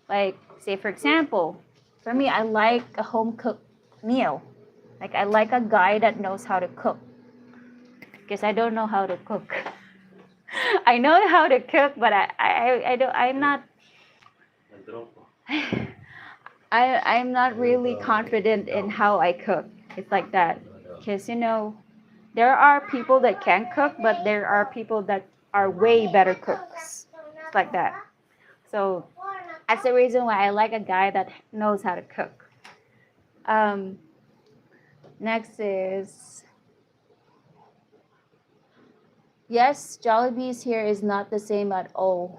Like, say for example, for me, I like a home cooked meal. Like I like a guy that knows how to cook because I don't know how to cook. I know how to cook, but I don't. I'm not. I'm not really confident in how I cook. It's like that, because there are people that can cook, but there are people that are way better cooks. It's like that. So that's the reason why I like a guy that knows how to cook. Um, Next is, yes, Jollibee's here is not the same at all.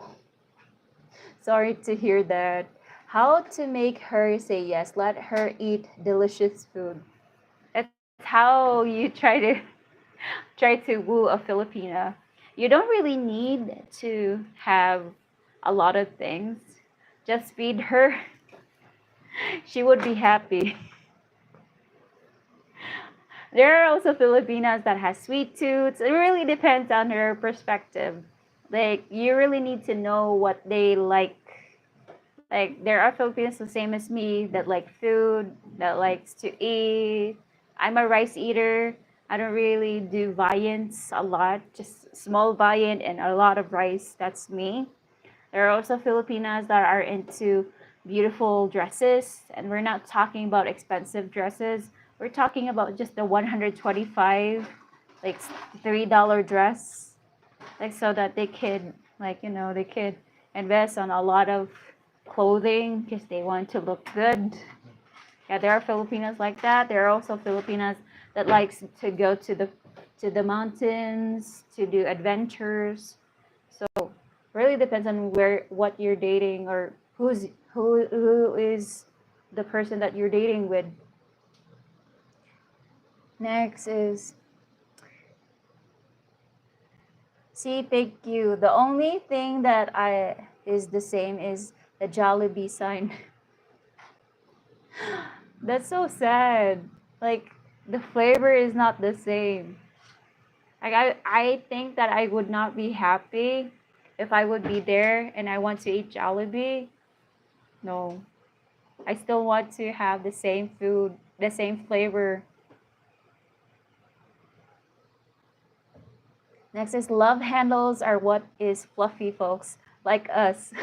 Sorry to hear that. How to make her say yes? Let her eat delicious food. That's how you try to woo a Filipina. You don't really need to have a lot of things. Just feed her. She would be happy. There are also Filipinas that has sweet tooths. It really depends on her perspective. Like you really need to know what they like. Like there are Filipinos the same as me that like food, that likes to eat. I'm a rice eater. I don't really do viands a lot, just small viand and a lot of rice. That's me. There are also Filipinas that are into beautiful dresses, and we're not talking about expensive dresses. We're talking about just the 125, like $3 dress, like so that they could, they could invest on a lot of clothing because they want to look good. Yeah, there are Filipinas like that. There are also Filipinas that likes to go to the mountains to do adventures. So really depends on what you're dating, or who is the person that you're dating with. Next is, see, thank you. The only thing that I is the same is the Jollibee sign. That's so sad. Like the flavor is not the same. Like I think that I would not be happy if I would be there and I want to eat Jollibee. No. I still want to have the same food, the same flavor. Next is, love handles are what is fluffy, folks, like us.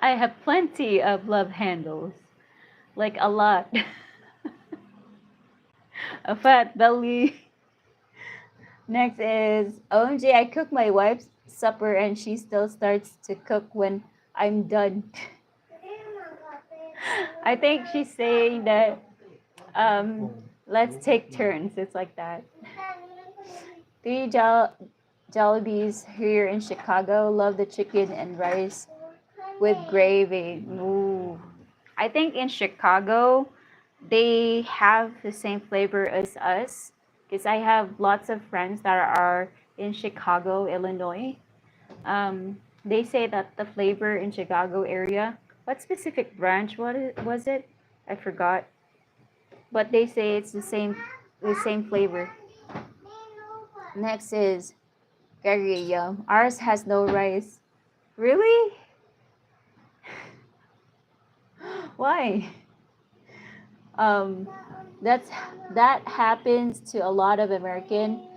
I have plenty of love handles, like a lot. A fat belly. Next is, OMG, I cook my wife's supper and she still starts to cook when I'm done. I think she's saying that let's take turns. It's like that. Three Jollibees here in Chicago. Love the chicken and rice with gravy. Ooh. I think in Chicago, they have the same flavor as us. because I have lots of friends that are in Chicago, Illinois. They say that the flavor in Chicago area, what specific branch was it? I forgot. But they say it's the same flavor. Next is guerrilla. Ours has no rice. Really? Why? Um, that's that happens to a lot of American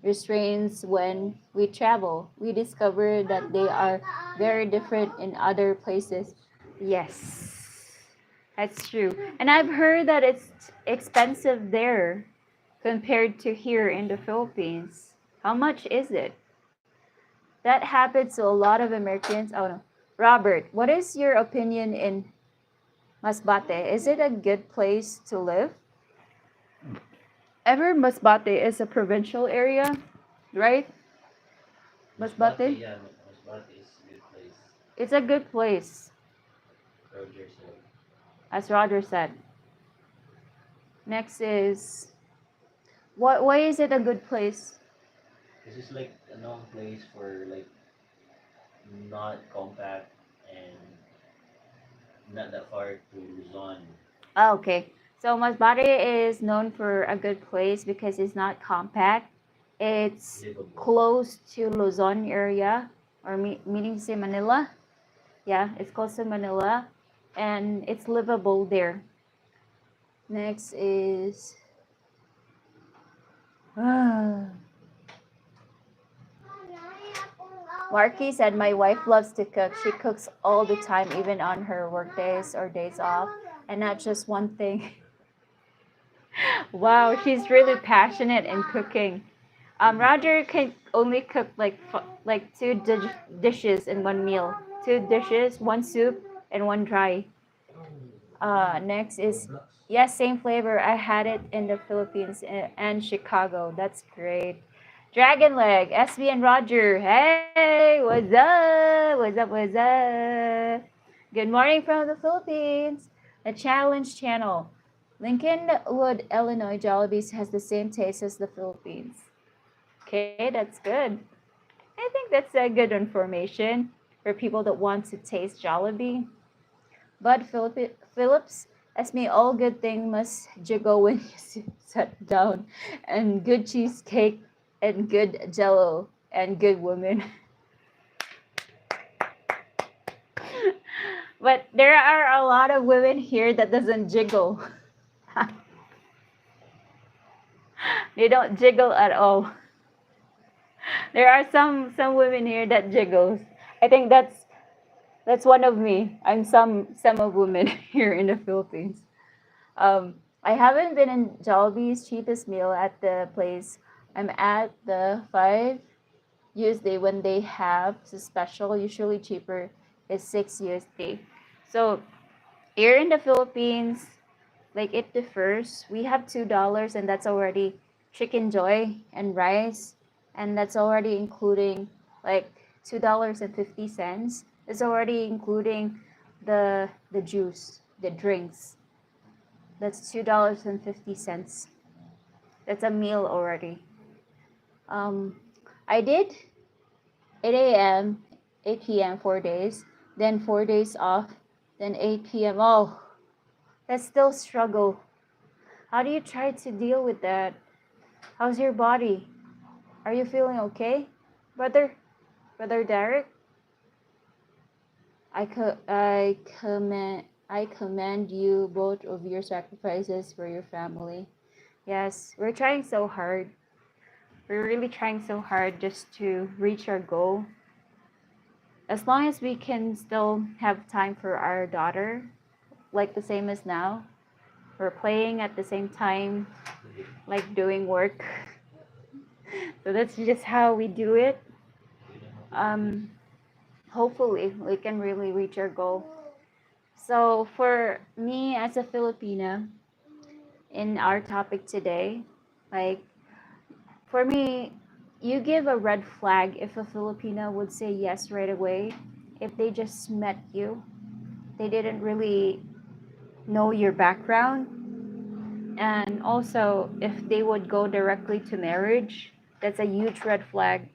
restraints when we travel. We discover that they are very different in other places. Yes, that's true. And I've heard that it's expensive there compared to here in the Philippines. How much is it? That happens to a lot of Americans. Oh no. Robert, what is your opinion in Masbate? Is it a good place to live? Ever Masbate is a provincial area, right? Masbate, Masbate? yeah, Masbate is a good place. It's a good place, Roger said. as Roger said. Next is what? Why is it a good place? This is like a known place for like not compact and not that far to Luzon. Oh, okay. So Masbate is known for a good place because it's not compact. It's Livable. close to Luzon area, or meaning to say Manila. Yeah, it's close to Manila, and it's livable there. Next is Marky said, my wife loves to cook. She cooks all the time, even on her work days or days off, and not just one thing. Wow, she's really passionate in cooking. Roger can only cook like dishes in one meal. Two dishes, one soup, and one dry. Next is yes, same flavor. I had it in the Philippines and Chicago. That's great. Dragon leg, SB and Roger. Hey, what's up? What's up? What's up? Good morning from the Philippines. The Challenge Channel. Lincolnwood, Illinois Jollibees has the same taste as the Philippines. Okay, that's good. I think that's a good information for people that want to taste Jollibee. But Phillips, as me, all good thing must jiggle when you sit down, and good cheesecake, and good jello, and good woman. But there are a lot of women here that doesn't jiggle. They don't jiggle at all. There are some women here that jiggles. I think that's one of me. I'm some of women here in the Philippines. I haven't been in Jollibee's cheapest meal at the place. I'm at the 5 USD when they have the special, usually cheaper, is 6 USD. So here in the Philippines, like it differs. We have $2 and that's already chicken joy and rice, and that's already including like $2.50. It's already including the juice, the drinks. That's $2.50. That's a meal already. Um, I did 8 a.m., 8 p.m. 4 days, then 4 days off, then 8 p.m. Oh, that's still struggle. How do you try to deal with that? How's your body? Are you feeling okay, brother? Brother Derek? I commend you both of your sacrifices for your family. Yes, we're trying so hard. We're really trying so hard just to reach our goal. As long as we can still have time for our daughter, like the same as now, we're playing at the same time, like doing work. So that's just how we do it. Um, Hopefully, we can really reach our goal. So, for me as a Filipina, in our topic today, like for me, you give a red flag if a Filipino would say yes right away. If they just met you, they didn't really know your background. And also, if they would go directly to marriage, that's a huge red flag.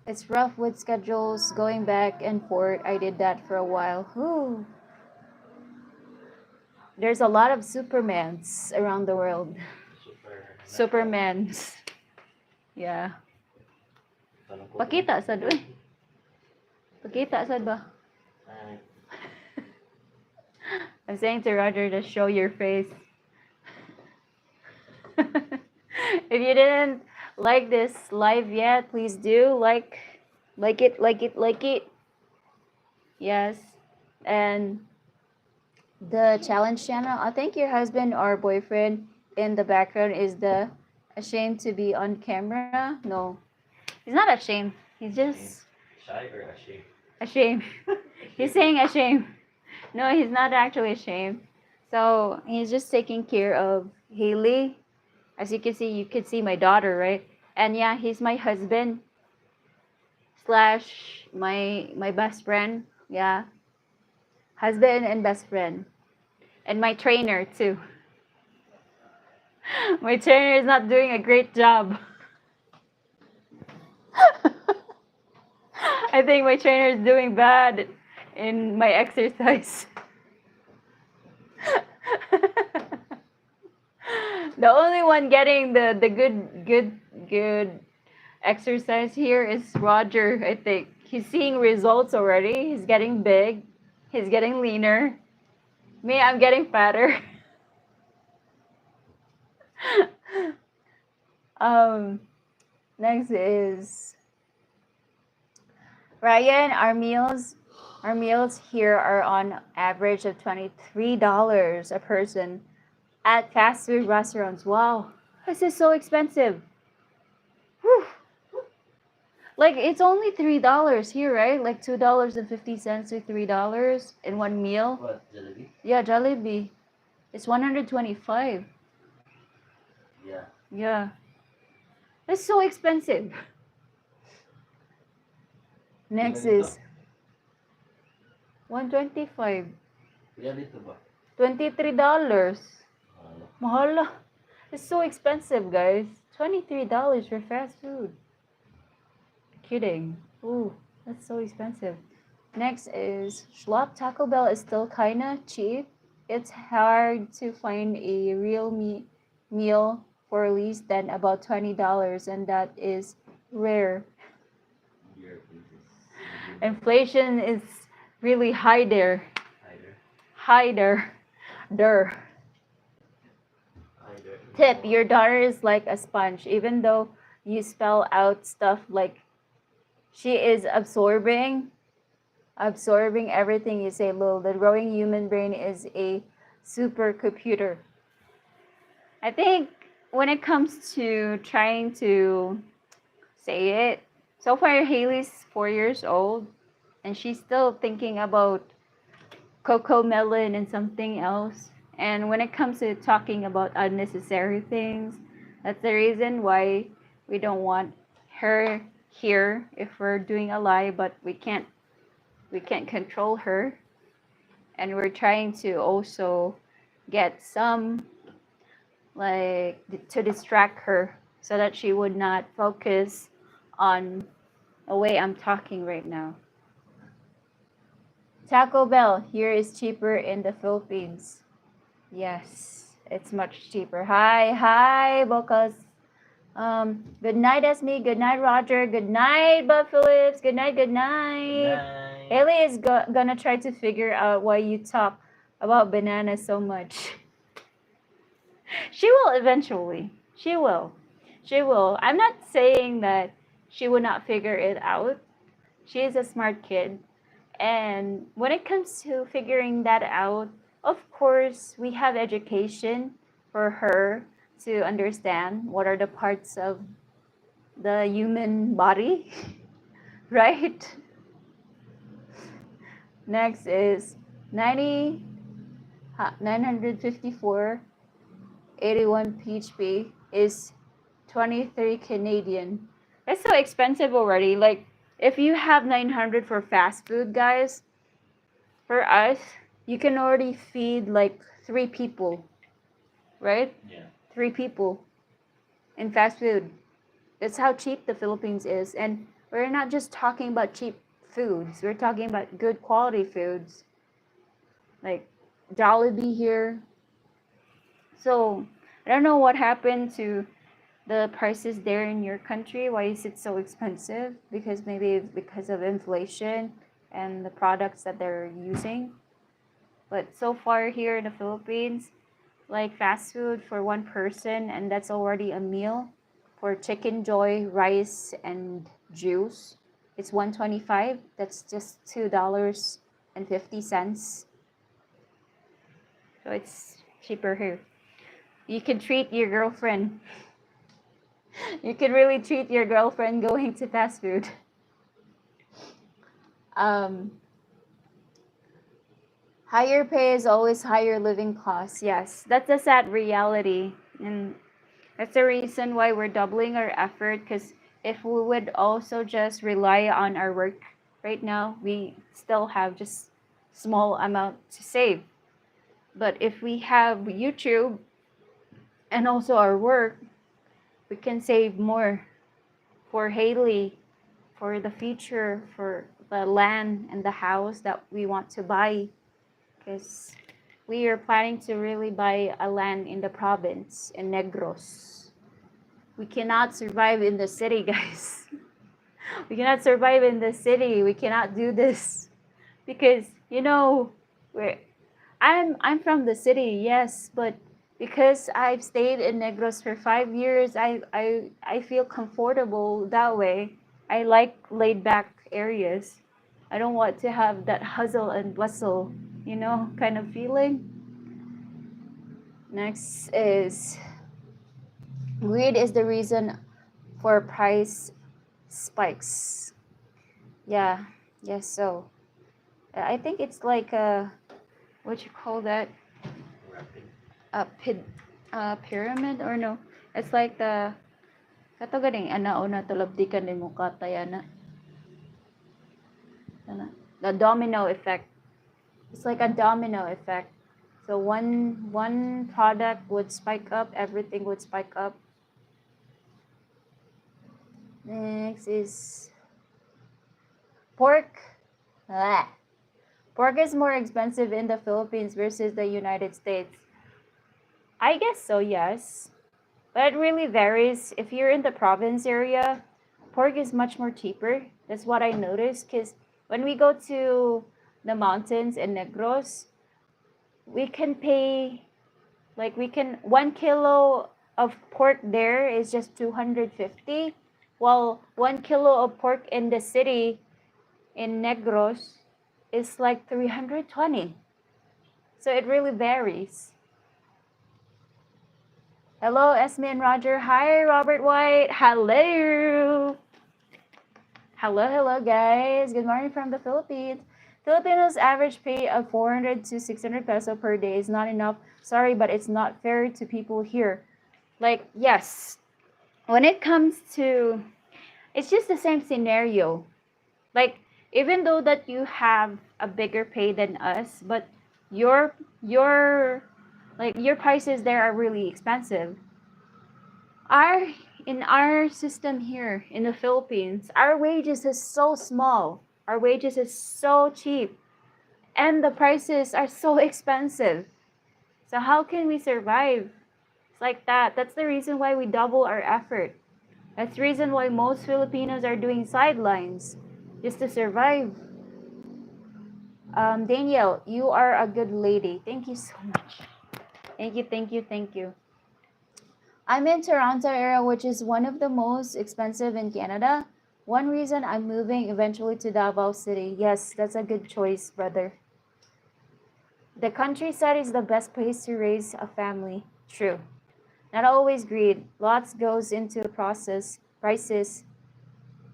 It's rough with schedules going back and forth. I did that for a while. Whew. There's a lot of Supermans around the world. Supernatural. Supermans. Yeah. Tanong ko Pakita sad eh. Pakita sad ba? Ay, I'm saying to Roger to show your face. If you didn't like this live yet, please do like it. Yes. And the challenge channel, I think your husband or boyfriend in the background is the ashamed to be on camera. No, he's not ashamed. He's ashamed. just Shy or ashamed? ashamed. He's saying ashamed. No, he's not actually ashamed. So he's just taking care of Haley. As you could see my daughter, right? And yeah, he's my husband slash my best friend. Yeah, husband and best friend, and my trainer too. My trainer is not doing a great job. I think my trainer is doing bad in my exercise. The only one getting the good exercise here is Roger, I think. He's seeing results already. He's getting big. He's getting leaner. Me, I'm getting fatter. um, Next is Ryan. Our meals here are on average of $23 a person at fast food restaurants. Wow, this is so expensive. Whew. Like it's only $3 here, right? Like $2.50 to $3 in one meal. What, Jollibee? Yeah, Jollibee. It's 125. Yeah. Yeah, it's so expensive. Next Ilan ito? is 125. Ilan dito ba? $23. Ano? Mahal. It's so expensive, guys. $23 for fast food. Kidding. Ooh, that's so expensive. Next is Schlop. Taco Bell is still kinda cheap. It's hard to find a real meal for less than about $20, and that is rare. Beer places. Inflation is really high there. Either. High there. There. Either. Tip, your daughter is like a sponge. Even though you spell out stuff like she is absorbing everything you say, Lil. The growing human brain is a supercomputer. I think when it comes to trying to say it, so far Haley's 4 years old and she's still thinking about Coco Melon and something else. And when it comes to talking about unnecessary things, that's the reason why we don't want her here if we're doing a lie, but we can't control her. And we're trying to also get some like to distract her so that she would not focus on the way I'm talking right now. Taco Bell here is cheaper in the Philippines. Yes, it's much cheaper. Hi, Bocas. Good night, Esme. Good night, Roger. Good night, Bob Phillips. Good night. Good night. Haley is gonna try to figure out why you talk about bananas so much. She will eventually. She will. She will. I'm not saying that she would not figure it out. She is a smart kid. And when it comes to figuring that out, of course, we have education for her to understand what are the parts of the human body, right? Next is 954 81 PHP is 23 Canadian. It's so expensive already. Like if you have 900 for fast food, guys, For us, you can already feed like 3 people, right? Yeah. 3 people in fast food. That's how cheap the Philippines is. And we're not just talking about cheap foods, we're talking about good quality foods like Jollibee here. So I don't know what happened to the prices there in your country. Why is it so expensive? Because maybe because of inflation and the products that they're using. But so far here in the Philippines, like fast food for one person, and that's already a meal for chicken joy, rice, and juice. It's 125. That's just $2.50. So it's cheaper here. You can treat your girlfriend. You can really treat your girlfriend going to fast food. Um, Higher pay is always higher living costs. Yes, that's a sad reality. And that's the reason why we're doubling our effort, because if we would also just rely on our work right now, we still have just small amount to save. But if we have YouTube and also our work, we can save more for Haley, for the future, for the land and the house that we want to buy. Because we are planning to really buy a land in the province in Negros. We cannot survive in the city, guys. We cannot survive in the city. We cannot do this because we're I'm from the city, yes, but because I've stayed in Negros for 5 years, I feel comfortable that way. I like laid back areas. I don't want to have that hustle and bustle, kind of feeling. Next is greed is the reason for price spikes. Yeah, yes, so I think it's like a what you call that, Rapid. a pyramid or no? It's like the kato ganing ana una tulabdikan din mo katay the domino effect. It's like a domino effect. So one product would spike up, everything would spike up. Next is pork. Ah. Pork is more expensive in the Philippines versus the United States. I guess so, yes. But it really varies. If you're in the province area, pork is much more cheaper. That's what I noticed because when we go to the mountains in Negros, we can pay, like, 1 kilo of pork there is just 250, while 1 kilo of pork in the city in Negros is like 320. So it really varies. Hello, Esme and Roger. Hi, Robert White. Hello. Hello, guys. Good morning from the Philippines. Filipinos average pay of 400 to 600 peso per day is not enough. Sorry, but it's not fair to people here. Like, yes, when it comes to, it's just the same scenario. Like, even though that you have a bigger pay than us, but your your prices there are really expensive. Our in our system here in the Philippines, our wages is so small. Our wages is so cheap and the prices are so expensive. So how can we survive? It's like that. That's the reason why we double our effort. That's the reason why most Filipinos are doing sidelines just to survive. Danielle, you are a good lady. Thank you so much. Thank you. I'm in Toronto area, which is one of the most expensive in Canada. One reason I'm moving eventually to Davao City. Yes, that's a good choice, brother. The countryside is the best place to raise a family. True. Not always greed. Lots goes into the process. Prices.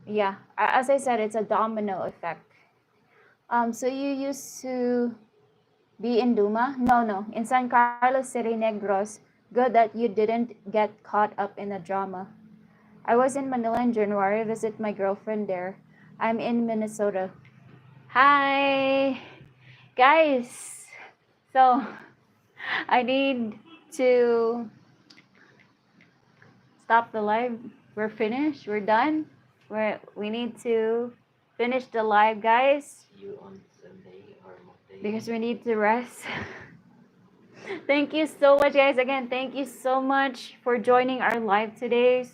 Yeah, as I said, it's a domino effect. So you used to be in Duma? No, in San Carlos City, Negros. Good that you didn't get caught up in the drama. I was in Manila in January, visit my girlfriend there. I'm in Minnesota. Hi! Guys, so I need to stop the live. We're finished. We're done. We need to finish the live, guys, See you on Sunday or Monday. because we need to rest. Thank you so much, guys. Again, thank you so much for joining our live today.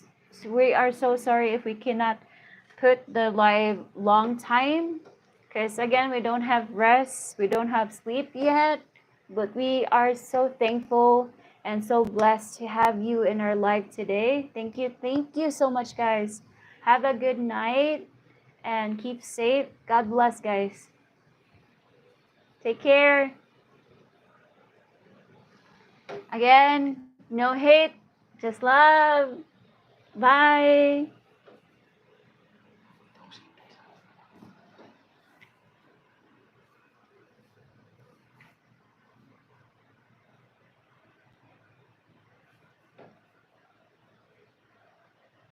We are so sorry if we cannot put the live long time, because again, we don't have rest, we don't have sleep yet, but we are so thankful and so blessed to have you in our live today. Thank you so much, guys. Have a good night and keep safe. God bless, guys. Take care. Again, no hate, just love. Bye.